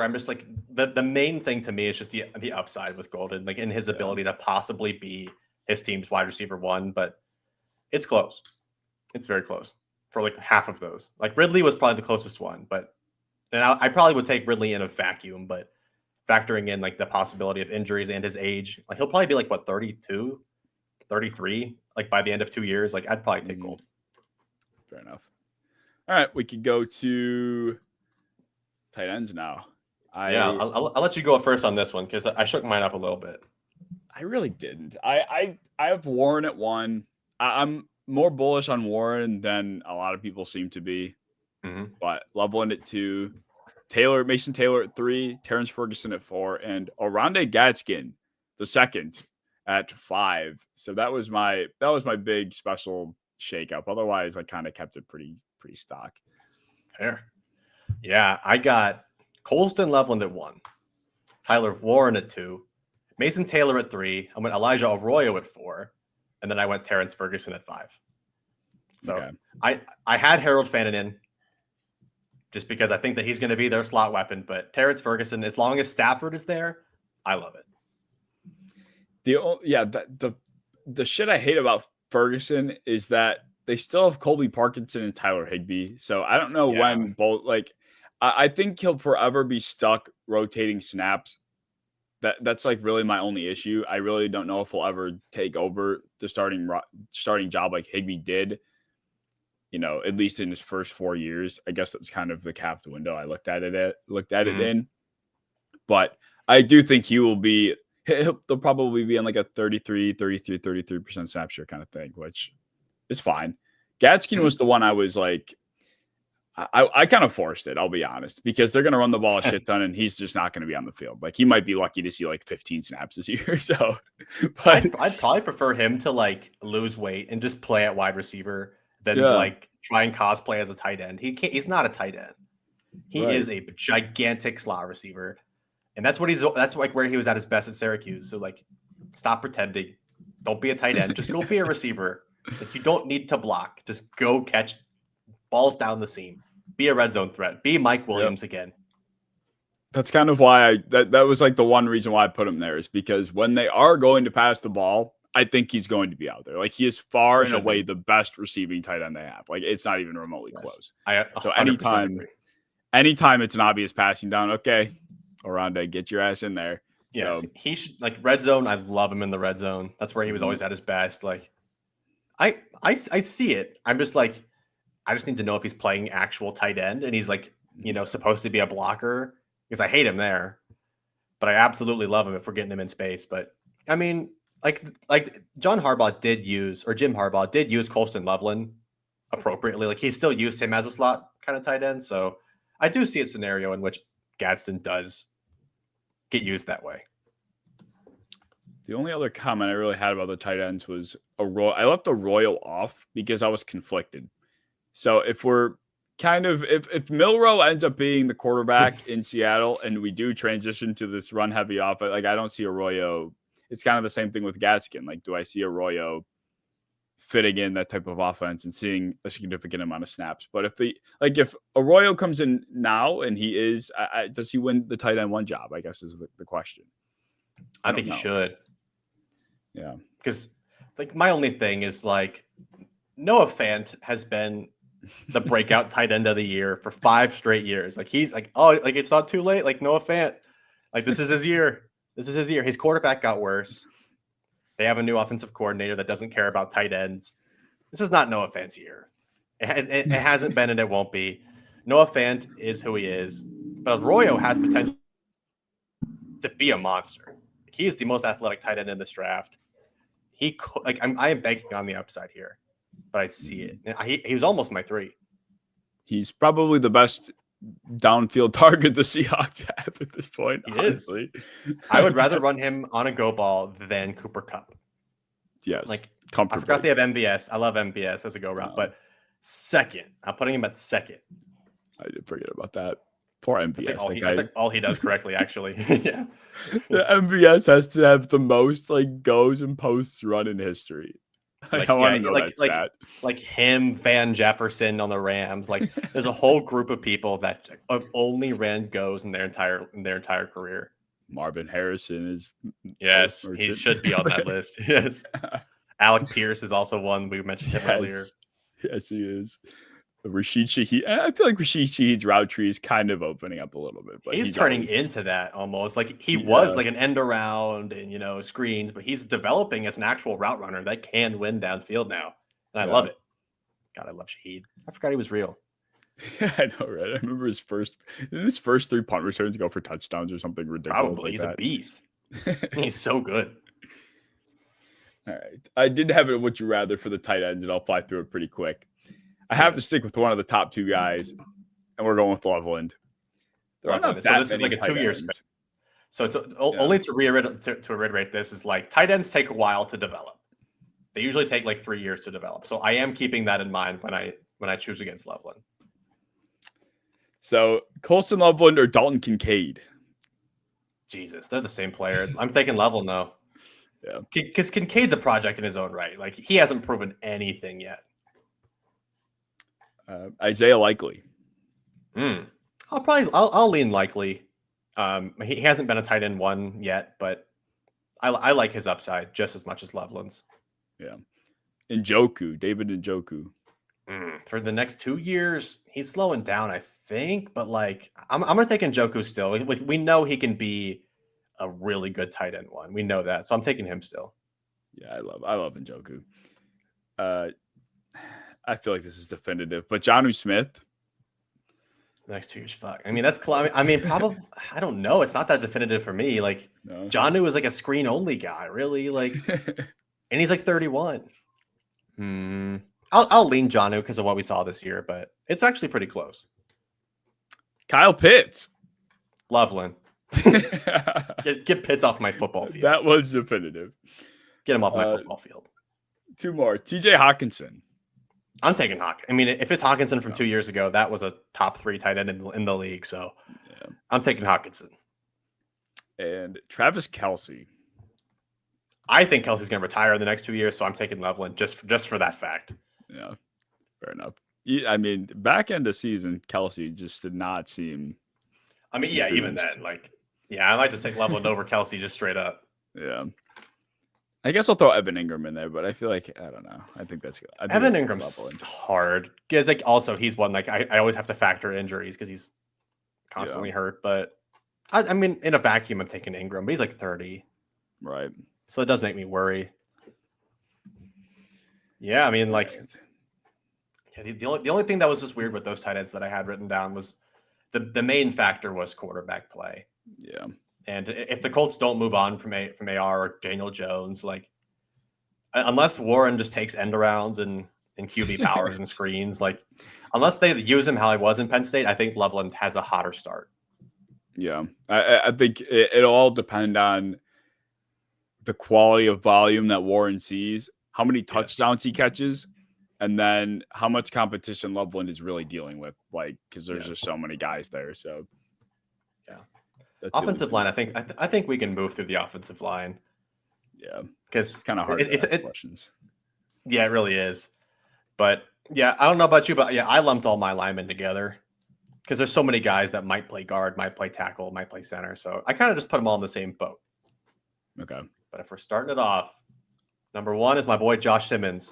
I'm just like the main thing to me is just the upside with Golden, like in his ability to possibly be his team's wide receiver 1, but it's close. It's very close for like half of those. Like Ridley was probably the closest one, and I probably would take Ridley in a vacuum, but factoring in like the possibility of injuries and his age, like he'll probably be like 32, 33, like by the end of 2 years. Like I'd probably take Golden. Fair enough. All right, we could go to tight ends now. I'll let you go first on this one because I shook mine up a little bit. I really didn't. I have Warren at 1. I'm more bullish on Warren than a lot of people seem to be. But Loveland at 2. Mason Taylor at 3, Terrence Ferguson at 4, and Oronde Gadsden the second at 5. So that was my big special shakeup. Otherwise, I kind of kept it pretty stock. Fair. Yeah, I got Colston Loveland at 1, Tyler Warren at 2, Mason Taylor at 3. I went Elijah Arroyo at 4, and then I went Terrence Ferguson at 5. So okay. I had Harold Fannin in just because I think that he's going to be their slot weapon. But Terrence Ferguson, as long as Stafford is there, I love it. The shit I hate about Ferguson is that they still have Colby Parkinson and Tyler Higbee. So I don't know when both I think he'll forever be stuck rotating snaps. That's like really my only issue. I really don't know if he'll ever take over the starting job like Higbee did. At least in his first 4 years. I guess that's kind of the capped window I looked at it in. But I do think he'll probably be in like a 33% snap share kind of thing, which is fine. Gadsden was the one I was like, I kind of forced it, I'll be honest, because they're going to run the ball a shit ton and he's just not going to be on the field. Like he might be lucky to see like 15 snaps this year. So, but I'd probably prefer him to like lose weight and just play at wide receiver than like try and cosplay as a tight end. He's not a tight end. He is a gigantic slot receiver. And that's like where he was at his best at Syracuse. So like stop pretending. Don't be a tight end. Just go be a receiver. Like you don't need to block. Just go catch balls down the seam. Be a red zone threat. Be Mike Williams again. That's kind of why that was like the one reason why I put him there, is because when they are going to pass the ball, I think he's going to be out there. Like he is far and away the best receiving tight end they have. Like it's not even remotely close. So anytime it's an obvious passing down, okay, Oronde, get your ass in there. Yes, so, he should like red zone. I love him in the red zone. That's where he was always at his best. Like I see it. I'm just like, I just need to know if he's playing actual tight end and he's like, supposed to be a blocker, because I hate him there, but I absolutely love him if we're getting him in space. But I mean, like Jim Harbaugh did use Colston Loveland appropriately. Like he still used him as a slot kind of tight end. So I do see a scenario in which Gadsden does get used that way. The only other comment I really had about the tight ends was I left Arroyo off because I was conflicted. So if we're if Milroe ends up being the quarterback in Seattle and we do transition to this run heavy offense, like I don't see Arroyo. It's kind of the same thing with Gadsden. Like, do I see Arroyo fitting in that type of offense and seeing a significant amount of snaps? But if Arroyo comes in now and he is, does he win the tight end 1 job? I guess is the question. I think he should. Yeah, because like my only thing is like Noah Fant has been the breakout tight end of the year for 5 straight years. Like he's like, oh, like it's not too late. Like Noah Fant, like this is his year. This is his year. His quarterback got worse. They have a new offensive coordinator that doesn't care about tight ends. This is not Noah Fant's year. It hasn't been and it won't be. Noah Fant is who he is. But Arroyo has potential to be a monster. He is the most athletic tight end in this draft. I am banking on the upside here, but I see it. He was almost my 3. He's probably the best downfield target the Seahawks have at this point. Honestly, I would rather run him on a go ball than Cooper Kupp. Yes, like I forgot they have MVS. I love MVS as a go route, but second, I'm putting him at second. I did forget about that. Poor MVS. That's all he does correctly, actually. Yeah. The MVS has to have the most goes and posts run in history. I want to know that stat. Like him, Van Jefferson on the Rams. Like there's a whole group of people that have only ran goes in their entire career. Marvin Harrison is he should be on that list. Yes. Alec Pierce is also one we mentioned him earlier. Yes, he is. Rashid Shaheed. I feel like Rashid Shaheed's route tree is kind of opening up a little bit, but he's turning into that almost. Like he was like an end around and screens, but he's developing as an actual route runner that can win downfield now, and I love it. God, I love Shaheed. I forgot he was real. Yeah, I know, right? I remember his first 3 punt returns go for touchdowns or something ridiculous. Probably he's a beast. He's so good. All right, I did have it. Would you rather for the tight ends, and I'll fly through it pretty quick. I have to stick with one of the top 2 guys, and we're going with Loveland. There are not So that this is many like a tight 2-year ends. span. So it's only to reiterate this is like tight ends take a while to develop. They usually take like 3 years to develop. So I am keeping that in mind when I choose against Loveland. So Colson Loveland or Dalton Kincaid? Jesus, they're the same player. I'm taking Loveland though. Yeah. Because Kincaid's a project in his own right. Like he hasn't proven anything yet. Isaiah Likely. I'll lean Likely. He hasn't been a tight end one yet, but I like his upside just as much as Loveland's. Yeah. Njoku, David Njoku. For the next 2 years, he's slowing down, I think. But like, I'm gonna take Njoku still. We know he can be a really good tight end one. We know that, so I'm taking him still. Yeah, I love Njoku. I feel like this is definitive, but Jonnu Smith. The next 2 years, fuck. I mean, that's. I mean, probably. I don't know. It's not that definitive for me. Like, no. Jonnu is like a screen only guy, really. Like, and he's like 31. I'll lean Jonnu because of what we saw this year, but it's actually pretty close. Kyle Pitts. Loveland. Get Pitts off my football field. That was definitive. Get him off my football field. 2 more. TJ Hawkinson. I'm taking Hawkinson. I mean, if it's Hawkinson from 2 years ago, that was a top 3 tight end in the league. So yeah. I'm taking Hawkinson. And Travis Kelce. I think Kelsey's going to retire in the next 2 years, so I'm taking Loveland just for that fact. Yeah, fair enough. I mean, back end of season, Kelce just did not seem. I mean, yeah, even then, like, yeah, I like to take Loveland over Kelce just straight up. Yeah. I guess I'll throw Evan Ingram in there, but I feel like, I don't know. I think that's good. Evan Ingram's hard. Because, like, also, he's one, like, I always have to factor injuries because he's constantly hurt. But, I mean, in a vacuum, I'm taking Ingram, but he's like 30. Right. So it does make me worry. Yeah, I mean, like, the only thing that was just weird with those tight ends that I had written down was the main factor was quarterback play. Yeah. And if the Colts don't move on from AR or Daniel Jones, like, unless Warren just takes end arounds and QB powers and screens, like, unless they use him how he was in Penn State, I think Loveland has a hotter start. Yeah. I think it'll all depend on the quality of volume that Warren sees, how many touchdowns he catches, and then how much competition Loveland is really dealing with, like, because there's just so many guys there. So, yeah. Offensive line, I think we can move through the offensive line. Yeah, because it's kind of hard to ask questions. Yeah, it really is. But yeah, I don't know about you, but yeah, I lumped all my linemen together because there's so many guys that might play guard, might play tackle, might play center. So I kind of just put them all in the same boat. Okay. But if we're starting it off, number 1 is my boy Josh Simmons.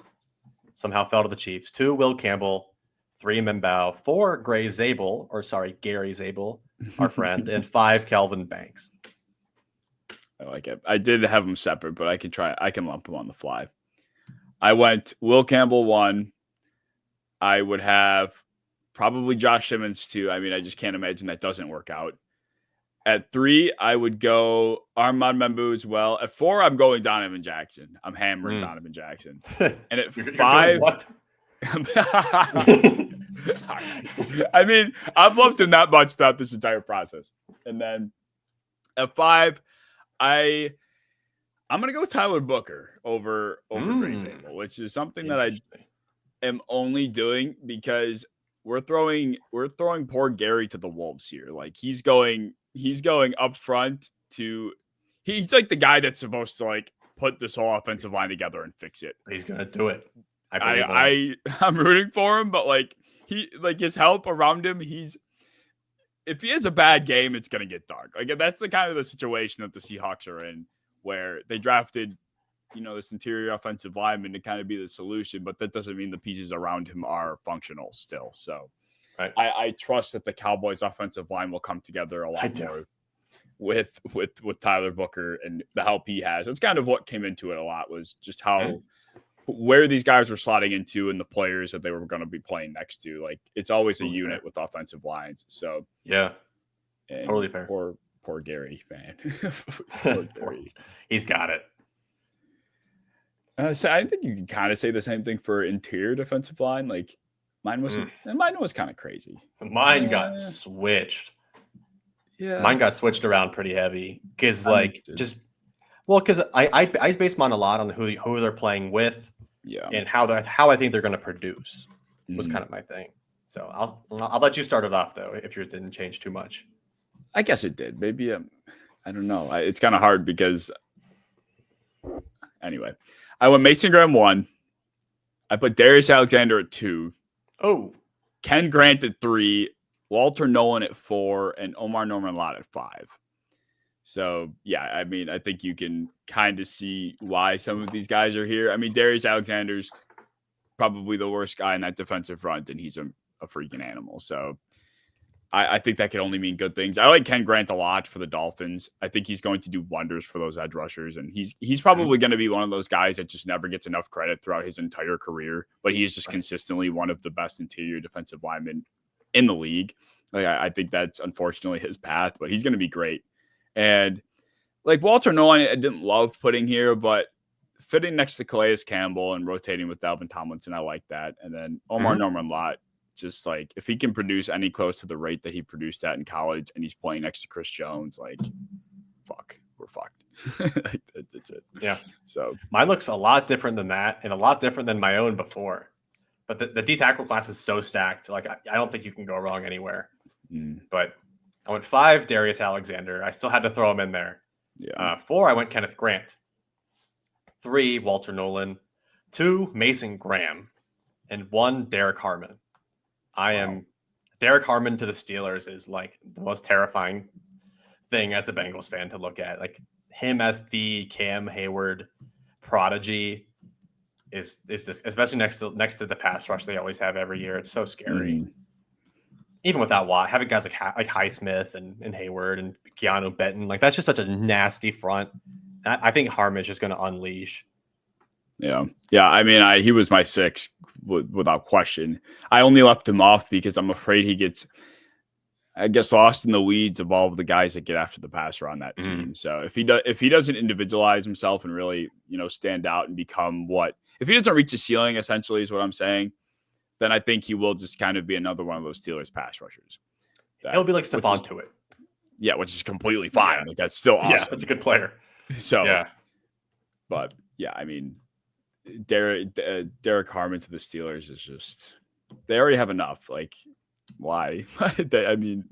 Somehow fell to the Chiefs. 2, Will Campbell. 3, Mimbow. 4, Gary Zabel, our friend. And 5, Kelvin Banks. I like it. I did have them separate, but I can lump them on the fly. I went Will Campbell 1. I would have probably Josh Simmons 2. I mean, I just can't imagine that doesn't work out. At 3, I would go Armand Membu as well. At 4, I'm going Donovan Jackson. I'm hammering Donovan Jackson. And at 5, what? I mean, I've loved him that much throughout this entire process. And then at 5, I'm gonna go Tyler Booker over Gray Zabel, which is something that I am only doing because we're throwing poor Gary to the wolves here. Like he's going up front he's like the guy that's supposed to like put this whole offensive line together and fix it. He's gonna do it. I'm rooting for him, but like his help around him, if he has a bad game, it's gonna get dark. Like that's the kind of the situation that the Seahawks are in, where they drafted, this interior offensive lineman to kind of be the solution, but that doesn't mean the pieces around him are functional still. So right. I trust that the Cowboys offensive line will come together a lot more with Tyler Booker and the help he has. That's kind of what came into it a lot, was just where these guys were slotting into and the players that they were going to be playing next to. Like it's always a unit with offensive lines. So yeah, totally fair. Poor Gary, man. Poor Gary. He's got it. So I think you can kind of say the same thing for interior defensive line. Like mine was kind of crazy. Mine got switched. Mine got switched around pretty heavy because because I base mine a lot on who they're playing with, and how I think they're going to produce was kind of my thing. So I'll let you start it off though if yours didn't change too much. I guess it did. Maybe I don't know. It's kind of hard because anyway, I went Mason Graham 1. I put Darius Alexander at 2. Oh, Ken Grant at 3. Walter Nolan at 4, and Omar Norman Lott at 5. So, yeah, I mean, I think you can kind of see why some of these guys are here. I mean, Darius Alexander's probably the worst guy in that defensive front, and he's a freaking animal. So, I think that could only mean good things. I like Ken Grant a lot for the Dolphins. I think he's going to do wonders for those edge rushers, and he's probably going to be one of those guys that just never gets enough credit throughout his entire career, but he is just consistently one of the best interior defensive linemen in the league. Like I think that's unfortunately his path, but he's going to be great. And like Walter Nolan, I didn't love putting here, but fitting next to Calais Campbell and rotating with Dalvin Tomlinson, I like that. And then Omar Norman Lott, just like if he can produce any close to the rate that he produced at in college, and he's playing next to Chris Jones, like we're fucked. That's it. Yeah. So mine looks a lot different than that, and a lot different than my own before. But the D tackle class is so stacked. Like I don't think you can go wrong anywhere. But I went 5, Darius Alexander. I still had to throw him in there. Yeah. 4, I went Kenneth Grant. 3, Walter Nolan. 2, Mason Graham. And 1, Derek Harmon. Derek Harmon to the Steelers is like the most terrifying thing as a Bengals fan to look at. Like him as the Cam Hayward prodigy is this, especially next to the pass rush they always have every year. It's so scary. Even without Watt, having guys like Highsmith and Hayward and Keanu Benton, like that's just such a nasty front. I think Harmon's just going to unleash. Yeah. I mean, he was my 6 without question. I only left him off because I'm afraid he gets, I guess, lost in the weeds of all of the guys that get after the passer on that team. So if he doesn't individualize himself and really, stand out and become if he doesn't reach the ceiling, essentially is what I'm saying, then I think he will just kind of be another one of those Steelers pass rushers. He'll be like Stephon Tuitt. Yeah, which is completely fine. Yeah. Like that's still awesome. Yeah, that's a good player. So, yeah. But yeah, I mean, Derek Harmon to the Steelers is just, they already have enough. Like, why? I mean,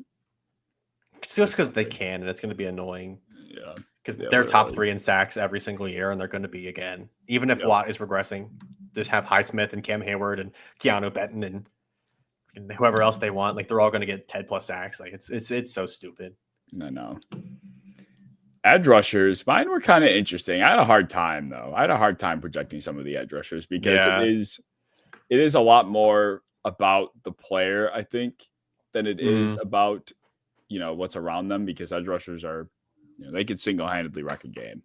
it's just because they can, and it's going to be annoying. Yeah. Because they're top 3 in sacks every single year, and they're going to be again. Even if Watt is regressing, just have Highsmith and Cam Hayward and Keanu Benton and whoever else they want. Like they're all going to get 10+ sacks. Like it's so stupid. No. Edge rushers, mine were kind of interesting. I had a hard time though. I had a hard time projecting some of the edge rushers because it is a lot more about the player, I think, than it is about what's around them, because edge rushers are, they could single-handedly wreck a game.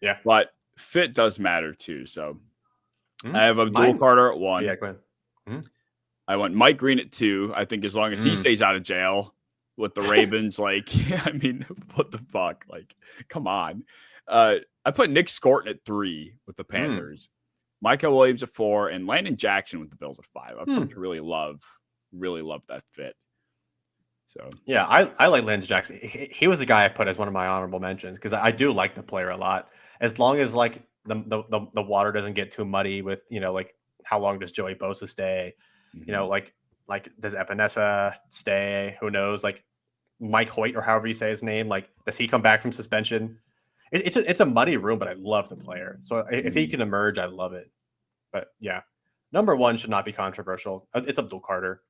Yeah. But fit does matter too. So I have Abdul Carter at 1. Yeah, go ahead. I went Mike Green at 2. I think as long as he stays out of jail with the Ravens, like, I mean, what the fuck? Like, come on. I put Nick Scorton at 3 with the Panthers. Michael Williams at 4, and Landon Jackson with the Bills at 5. I've come to really love that fit. So yeah, I like Landon Jackson. He was the guy I put as one of my honorable mentions because I do like the player a lot. As long as like the water doesn't get too muddy with like how long does Joey Bosa stay? Like does Epinesa stay? Who knows? Like Mike Hoyt or however you say his name. Like does he come back from suspension? It's a muddy room, but I love the player. So if he can emerge, I love it. But yeah, number 1 should not be controversial. It's Abdul Carter.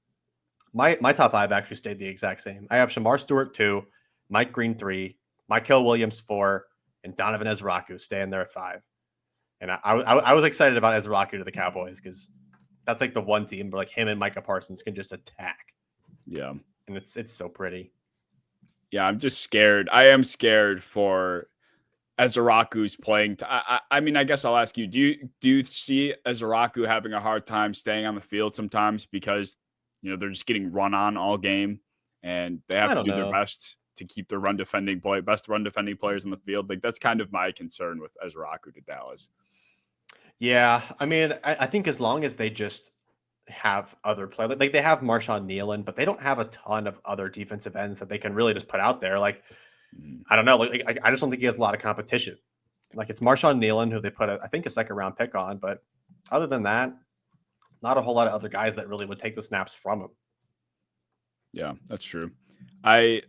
My top 5 actually stayed the exact same. I have Shamar Stewart 2, Mike Green 3, Michael Williams 4, and Donovan Ezraku staying there at 5. And I was excited about Ezraku to the Cowboys because that's like the one team where like him and Micah Parsons can just attack. Yeah, and it's so pretty. Yeah, I'm just scared. I am scared for Ezraku's playing. I mean, I guess I'll ask you: Do you see Ezraku having a hard time staying on the field sometimes because they're just getting run on all game, and they have to do their best to keep their best run defending players in the field? Like that's kind of my concern with Ezraku to Dallas. Yeah, I mean, I think as long as they just have other players. Like they have Marshawn Nealon, but they don't have a ton of other defensive ends that they can really just put out there. Like, I don't know. Like I just don't think he has a lot of competition. Like it's Marshawn Nealon who they put, I think, a second-round pick on, but other than that, not a whole lot of other guys that really would take the snaps from him. Yeah, that's true. The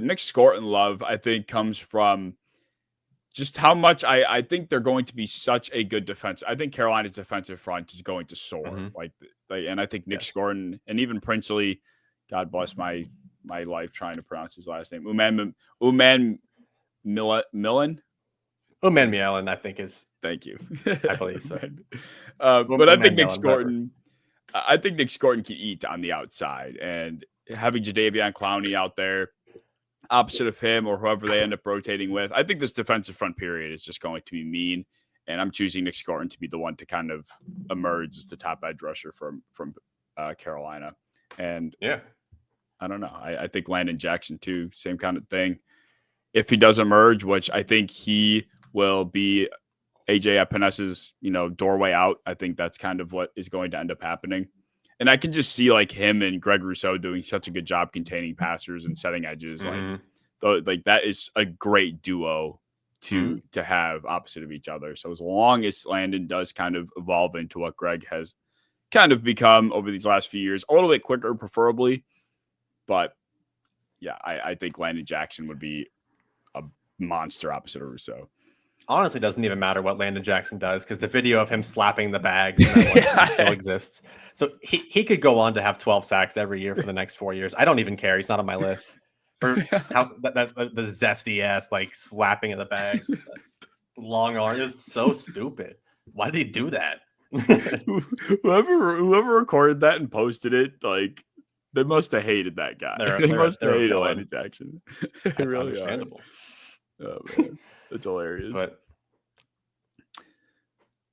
Nick Scorton love, I think, comes from just how much I think they're going to be such a good defense. I think Carolina's defensive front is going to soar. Mm-hmm. Like, and I think Nick Yes. Scorton and even Princely, God bless my life trying to pronounce his last name, Uman Millen. Uman Mielen, I think is. Thank you. I believe so. But I think Nick Scorton. I think Nick Scorton can eat on the outside, and having Jadeveon Clowney out there opposite of him or whoever they end up rotating with, I think this defensive front period is just going to be mean. And I'm choosing Nick Scorton to be the one to kind of emerge as the top edge rusher from Carolina. And yeah, I don't know. I think Landon Jackson too, same kind of thing. If he does emerge, which I think he will be AJ Epinez's, doorway out, I think that's kind of what is going to end up happening. And I can just see like him and Greg Rousseau doing such a good job containing passers and setting edges. Like that is a great duo to have opposite of each other. So as long as Landon does kind of evolve into what Greg has kind of become over these last few years, a little bit quicker, preferably. But yeah, I think Landon Jackson would be a monster opposite of Rousseau. Honestly, doesn't even matter what Landon Jackson does because the video of him slapping the bags still exists. So he could go on to have 12 sacks every year for the next 4 years. I don't even care. He's not on my list. For how the zesty ass like slapping of the bags, long arm is so stupid. Why did he do that? whoever recorded that and posted it, like they must have hated that guy. They must have hated Landon Jackson. That's really understandable. Oh man, that's hilarious. But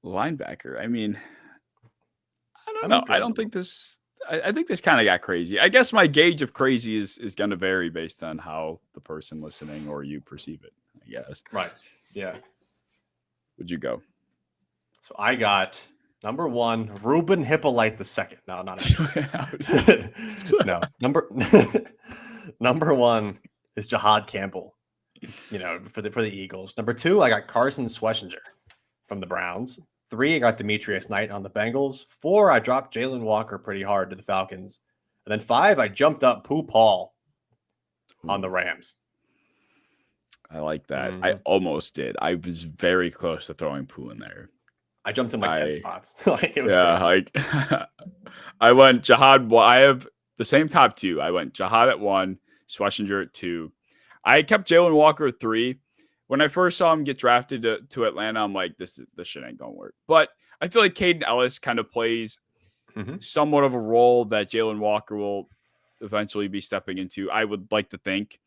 linebacker, I mean, I don't know. I don't think this. I think this kind of got crazy. I guess my gauge of crazy is going to vary based on how the person listening or you perceive it, I guess. Right. Yeah. Would you go? So I got number 1, Ruben Hippolyte II. No, not no. Number 1 is Jahad Campbell, for the Eagles. Number 2, I got Carson Schlesinger from the Browns. 3, I got Demetrius Knight on the Bengals. 4, I dropped Jalen Walker pretty hard to the Falcons. And then 5, I jumped up Pooh Paul on the Rams. I like that. I almost did. I was very close to throwing Pooh in there. I jumped in 10 spots. It was crazy. I went Jahad. Well, I have the same top 2. I went Jahad at 1, Schlesinger at 2. I kept Jalen Walker at 3. When I first saw him get drafted to Atlanta, I'm like, this shit ain't gonna work. But I feel like Caden Ellis kind of plays somewhat of a role that Jalen Walker will eventually be stepping into. I would like to think,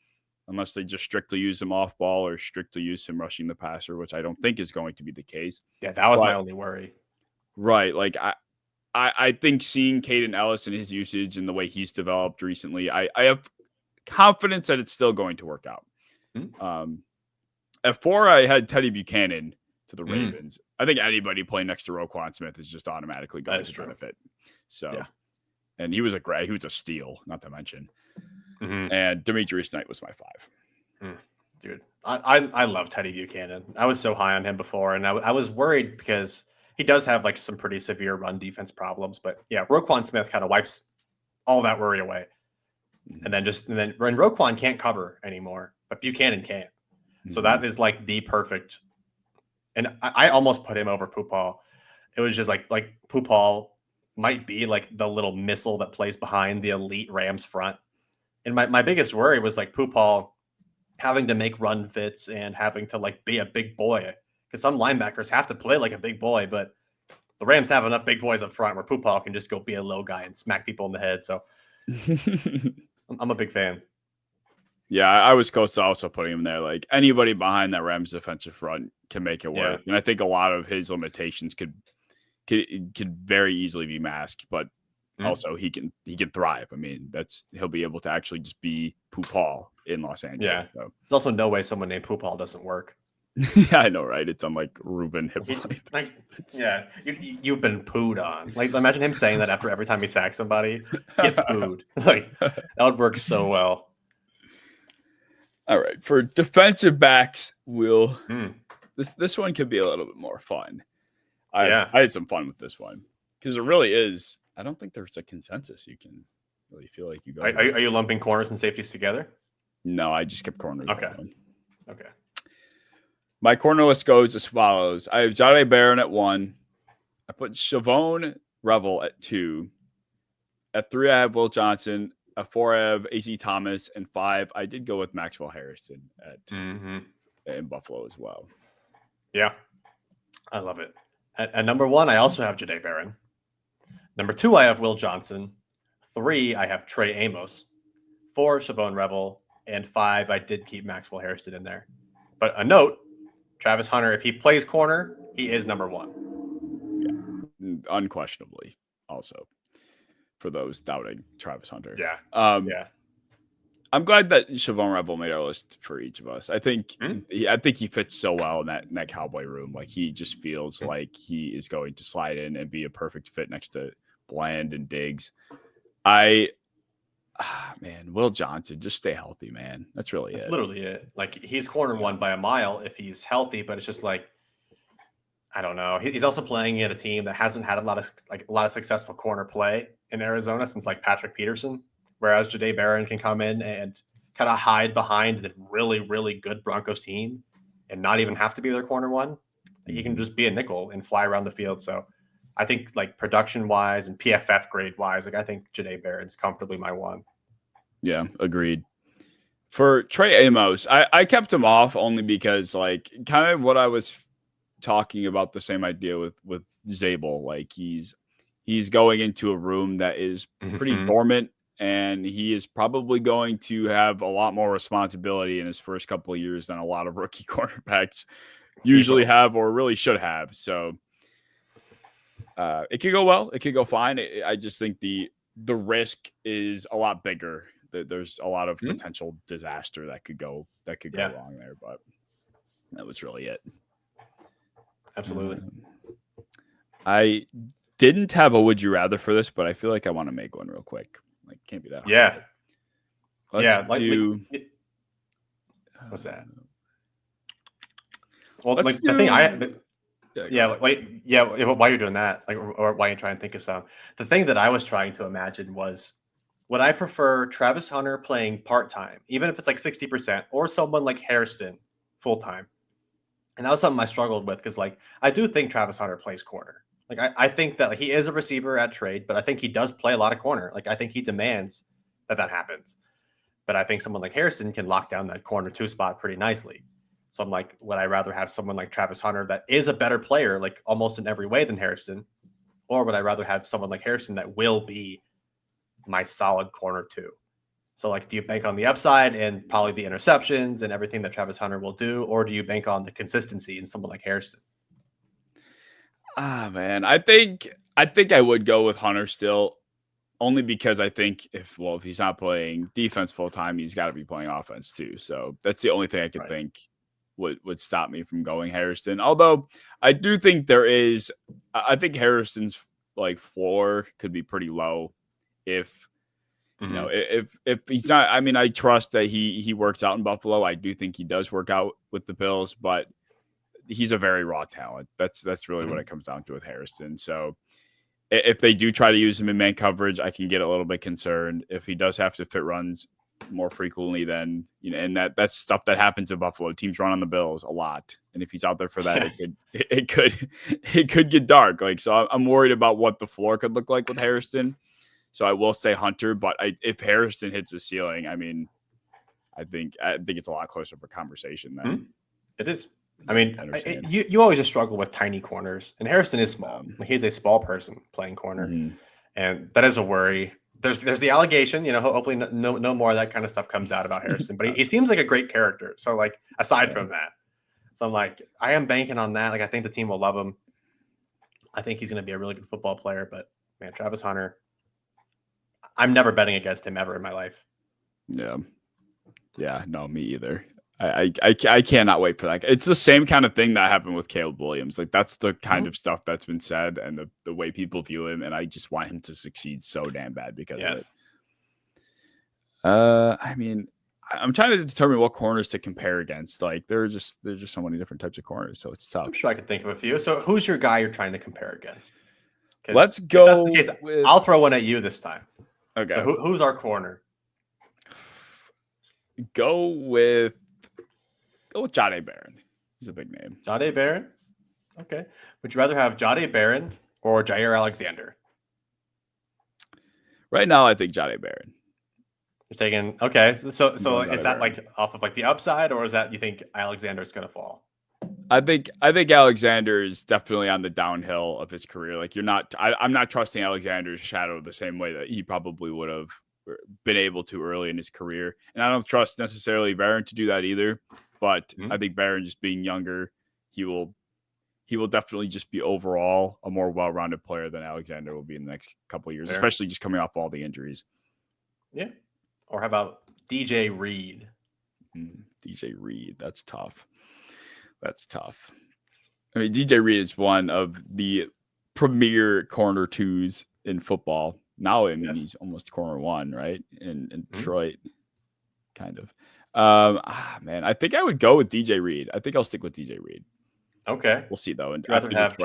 unless they just strictly use him off ball or strictly use him rushing the passer, which I don't think is going to be the case. Yeah, that was my only worry. Right. Like I think seeing Caden Ellis and his usage and the way he's developed recently, I have confidence that it's still going to work out. At 4, I had Teddy Buchanan to the Ravens. I think anybody playing next to Roquan Smith is just automatically going to benefit. So, yeah. And he was a steal, not to mention. And Demetrius Knight was my 5. Dude, I love Teddy Buchanan. I was so high on him before, and I was worried because he does have like some pretty severe run defense problems. But yeah, Roquan Smith kind of wipes all that worry away. And then Roquan can't cover anymore, but Buchanan can. So that is like the perfect. And I almost put him over Pooh Paul. It was just like Pooh Paul might be like the little missile that plays behind the elite Rams front. And my biggest worry was like Pooh Paul having to make run fits and having to like be a big boy, because some linebackers have to play like a big boy, but the Rams have enough big boys up front where Pooh Paul can just go be a little guy and smack people in the head. So I'm a big fan. Yeah, I was close to also putting him there. Like anybody behind that Rams defensive front can make it work. And I think a lot of his limitations could very easily be masked, but also he can thrive. I mean, he'll be able to actually just be Pooh Paul in Los Angeles. Yeah. So. There's also no way someone named Pooh Paul doesn't work. Yeah, I know, right? It's on like Ruben Hippolyte. You've been pooed on. Like, imagine him saying that after every time he sacks somebody. Get pooed. Like, that would work so well. All right, for defensive backs, this one could be a little bit more fun. I had some fun with this one because it really is. I don't think there's a consensus you can really feel like you go. Are you lumping corners and safeties together? No, I just kept corners. Okay. Okay. My corner list goes as follows. I have Jade Barron at 1. I put Siobhan Revel at 2. At 3, I have Will Johnson. At 4, I have AC Thomas. And 5, I did go with Maxwell Harrison in Buffalo as well. Yeah, I love it. At number 1, I also have Jade Barron. Number 2, I have Will Johnson. 3, I have Trey Amos. 4, Siobhan Revel. And 5, I did keep Maxwell Harrison in there. But a note, Travis Hunter, if he plays corner, he is number 1. Yeah, unquestionably. Also, for those doubting Travis Hunter. Yeah. I'm glad that Siobhan Revel made our list for each of us. I think he fits so well in that Cowboy room. Like, he just feels like he is going to slide in and be a perfect fit next to Bland and Diggs. Man, Will Johnson, just stay healthy, man. That's literally it. Like, he's corner 1 by a mile if he's healthy, but it's just like, I don't know. He's also playing at a team that hasn't had a lot of successful corner play in Arizona since like Patrick Peterson, whereas Jade Barron can come in and kind of hide behind the really, really good Broncos team and not even have to be their corner 1. He can just be a nickel and fly around the field. So I think, like, production wise and PFF grade wise, like, I think Jade Barron's comfortably my 1. Yeah, agreed. For Trey Amos, I kept him off only because, like, kind of what I was talking about, the same idea with Zabel. Like, he's going into a room that is pretty dormant, and he is probably going to have a lot more responsibility in his first couple of years than a lot of rookie cornerbacks usually have or really should have. So it could go well, it could go fine. I just think the risk is a lot bigger. There's a lot of potential disaster that could go wrong there, but that was really it. Absolutely. I didn't have a would you rather for this, but I feel like I want to make one real quick. Like, can't be that hard. Yeah. Let's do. What's that? Well, like, the thing while you're doing that, like, or while you're trying to think of some, the thing that I was trying to imagine was, would I prefer Travis Hunter playing part-time, even if it's like 60%, or someone like Hairston full-time? And that was something I struggled with because, like, I do think Travis Hunter plays corner. Like, I think that, like, he is a receiver at trade, but I think he does play a lot of corner. Like, I think he demands that happens. But I think someone like Hairston can lock down that corner 2 spot pretty nicely. So I'm like, would I rather have someone like Travis Hunter that is a better player, like, almost in every way than Hairston? Or would I rather have someone like Hairston that will be my solid corner 2? So, like, do you bank on the upside and probably the interceptions and everything that Travis Hunter will do? Or do you bank on the consistency in someone like Hairston? Man, I think I would go with Hunter still, only because I think if he's not playing defense full time, he's got to be playing offense too. So that's the only thing I could think would stop me from going Hairston. Although I do think I think Harrison's, like, floor could be pretty low if you know, if he's not. I mean, I trust that he works out in Buffalo. I do think he does work out with the Bills, but he's a very raw talent. That's really what it comes down to with Hairston. So if they do try to use him in man coverage, I can get a little bit concerned. If he does have to fit runs more frequently, then, you know, and that's stuff that happens in Buffalo. Teams run on the Bills a lot, and if he's out there for that, it could get dark. Like, so I'm worried about what the floor could look like with Hairston. So I will say Hunter, but if Hairston hits the ceiling, I mean, I think it's a lot closer for conversation than it is. I mean, you always just struggle with tiny corners, and Hairston is small. He's a small person playing corner, and that is a worry. There's the allegation, you know. Hopefully, no more of that kind of stuff comes out about Hairston. But he seems like a great character. So, like, aside from that, so I'm like, I am banking on that. Like, I think the team will love him. I think he's going to be a really good football player. But, man, Travis Hunter, I'm never betting against him ever in my life. Yeah, no, me either. I cannot wait for that. It's the same kind of thing that happened with Caleb Williams. Like that's the kind of stuff that's been said and the way people view him. And I just want him to succeed so damn bad because of it. I mean, I'm trying to determine what corners to compare against. Like there's just so many different types of corners, so it's tough. I'm sure I could think of a few. So who's your guy you're trying to compare against? Let's go. If that's the case, I'll throw one at you this time. Okay. So who's our corner? Go with Jahdae Barron. He's a big name. Jahdae Barron? Okay. Would you rather have Jahdae Barron or Jair Alexander? Right now, I think Jahdae Barron. You're taking okay. So is that like off of like the upside, or is that you think Alexander's going to fall? I think Alexander is definitely on the downhill of his career. Like I'm not trusting Alexander's shadow the same way that he probably would have been able to early in his career. And I don't trust necessarily Barron to do that either. But I think Barron just being younger, he will definitely just be overall a more well-rounded player than Alexander will be in the next couple of years, especially just coming off all the injuries. Yeah. Or how about DJ Reed? DJ Reed, that's tough. I mean, DJ Reed is one of the premier corner twos in football. Now, I mean, he's almost corner one, right? In Detroit, kind of. Man, I think I would go with DJ Reed. I think I'll stick with DJ Reed. Okay. We'll see, though. And rather have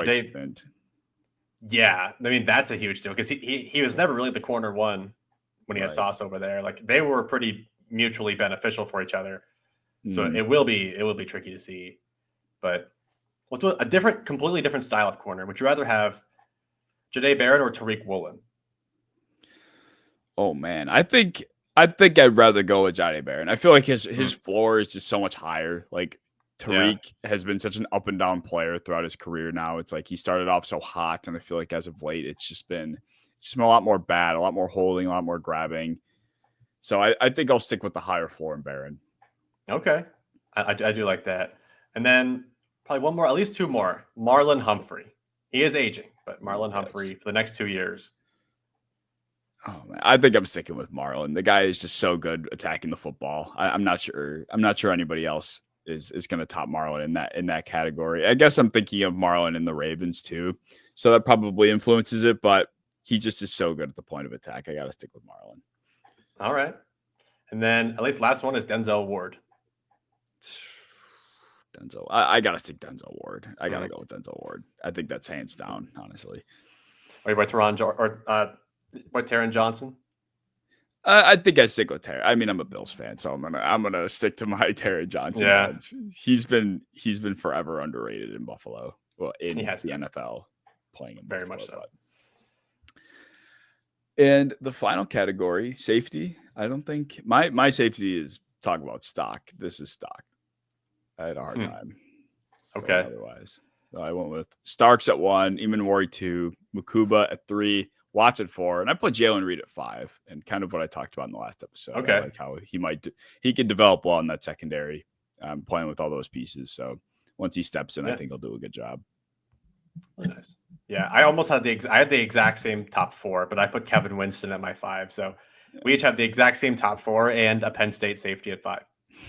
yeah, I mean, that's a huge deal because he was never really the corner one when he had Sauce over there. Like, they were pretty mutually beneficial for each other. So it will be tricky to see. But we'll do a completely different style of corner. Would you rather have Jahdae Barron or Tariq Woolen? Oh man, I think I'd rather go with Jahdae Barron. I feel like his floor is just so much higher. Like Tariq has been such an up and down player throughout his career. Now it's like he started off so hot, and I feel like as of late it's been a lot more bad, a lot more holding, a lot more grabbing. So I think I'll stick with the higher floor in Barron. Okay, I do like that. And then probably one more, at least two more. Marlon Humphrey. He is aging, but Marlon Humphrey for the next 2 years. Oh man, I think I'm sticking with Marlon. The guy is just so good attacking the football. I'm not sure anybody else is going to top Marlon in that category. I guess I'm thinking of Marlon in the Ravens too, so that probably influences it. But he just is so good at the point of attack. I got to stick with Marlon. All right, and then at least last one is Denzel Ward. Denzel, I got to stick Denzel Ward. I got to go with Denzel Ward. I think that's hands down, honestly. Are you by Taron Johnson? I think I stick with Taron. I mean, I'm a Bills fan, so I'm gonna stick to my Taron Johnson. Yeah, he's been forever underrated in Buffalo. Well, in the been. NFL, playing in very Buffalo, much so. And the final category, safety. I don't think my safety is talk about stock. This is stock. I had a hard time. Okay. Otherwise, so I went with Starks at 1, Eamon 2, Mukuba at 3. Watts at 4, and I put Jalen Reed at 5, and kind of what I talked about in the last episode. Okay, I like how he could develop well in that secondary, playing with all those pieces. So once he steps in, I think he'll do a good job. Nice. Yeah, I almost had the exact same top 4, but I put Kevin Winston at my 5. So we each have the exact same top 4 and a Penn State safety at 5.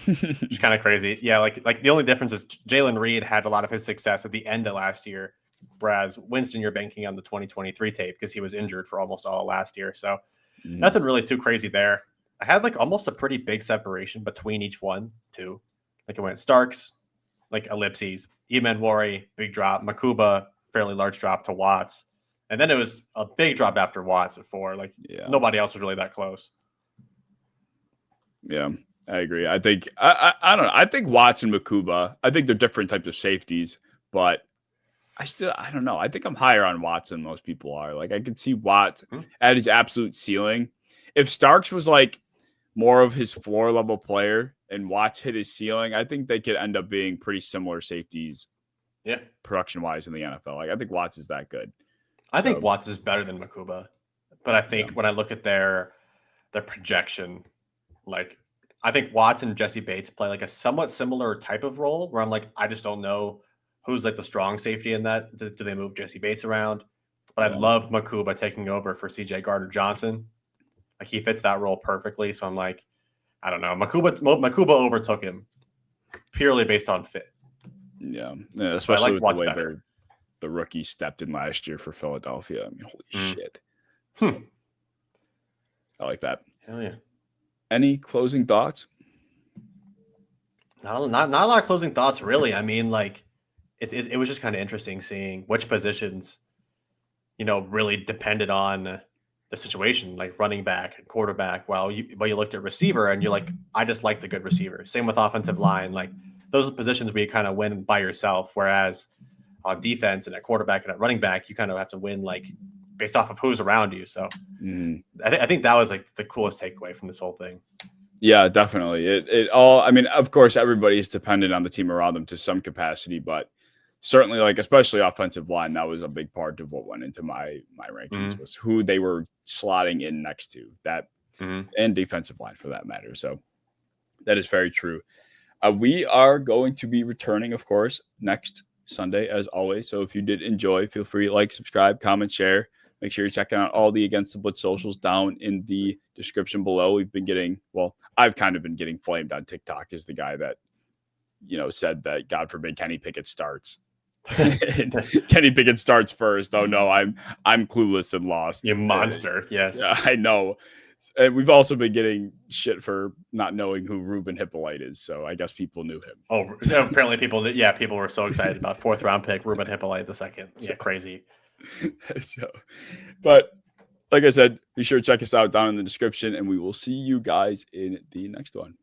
Which is kind of crazy. Yeah, like the only difference is Jalen Reed had a lot of his success at the end of last year. Whereas Winston, you're banking on the 2023 tape because he was injured for almost all last year. So nothing really too crazy there. I had like almost a pretty big separation between each one too. Like it went Starks, like ellipses, Eamon, big drop, Mukuba, fairly large drop to Watts. And then it was a big drop after Watts at 4. Like nobody else was really that close. Yeah, I agree. I think I don't know. I think Watts and Mukuba, I think they're different types of safeties, but I don't know. I think I'm higher on Watts than most people are. Like I could see Watts at his absolute ceiling. If Starks was like more of his floor level player and Watts hit his ceiling, I think they could end up being pretty similar safeties. Yeah. Production wise in the NFL. Like I think Watts is that good. I think Watts is better than Mukuba. But I think when I look at their projection, like I think Watts and Jesse Bates play like a somewhat similar type of role where I'm like, I just don't know who's like the strong safety in that. Do they move Jesse Bates around? But I love Mukuba taking over for CJ Gardner-Johnson. Like he fits that role perfectly. So I'm like, I don't know. Mukuba overtook him purely based on fit. Yeah, especially like with the way better. the rookie stepped in last year for Philadelphia. I mean, holy shit. So, I like that. Hell yeah. Any closing thoughts? Not a lot of closing thoughts, really. I mean, like, it was just kind of interesting seeing which positions, really depended on the situation, like running back and quarterback. While you looked at receiver and you're like, I just like the good receiver. Same with offensive line. Like, those are positions where you kind of win by yourself. Whereas on defense and at quarterback and at running back, you kind of have to win like based off of who's around you. So I think that was like the coolest takeaway from this whole thing. Yeah, definitely. It all, I mean, of course, everybody is dependent on the team around them to some capacity, but certainly, like, especially offensive line, that was a big part of what went into my rankings was who they were slotting in next to that, and defensive line for that matter. So that is very true. We are going to be returning, of course, next Sunday, as always. So if you did enjoy, feel free to like, subscribe, comment, share. Make sure you're checking out all the Against the Blitz socials down in the description below. We've been getting, I've kind of been getting flamed on TikTok as the guy that, said that God forbid Kenny Pickett starts. Kenny Pickett starts first. Oh no, I'm clueless and lost. You monster. Yes. Yeah, I know. And we've also been getting shit for not knowing who Ruben Hippolyte is. So I guess people knew him. Oh, apparently people were so excited about 4th round pick Ruben Hippolyte II. Yeah, crazy. But like I said, be sure to check us out down in the description, and we will see you guys in the next one.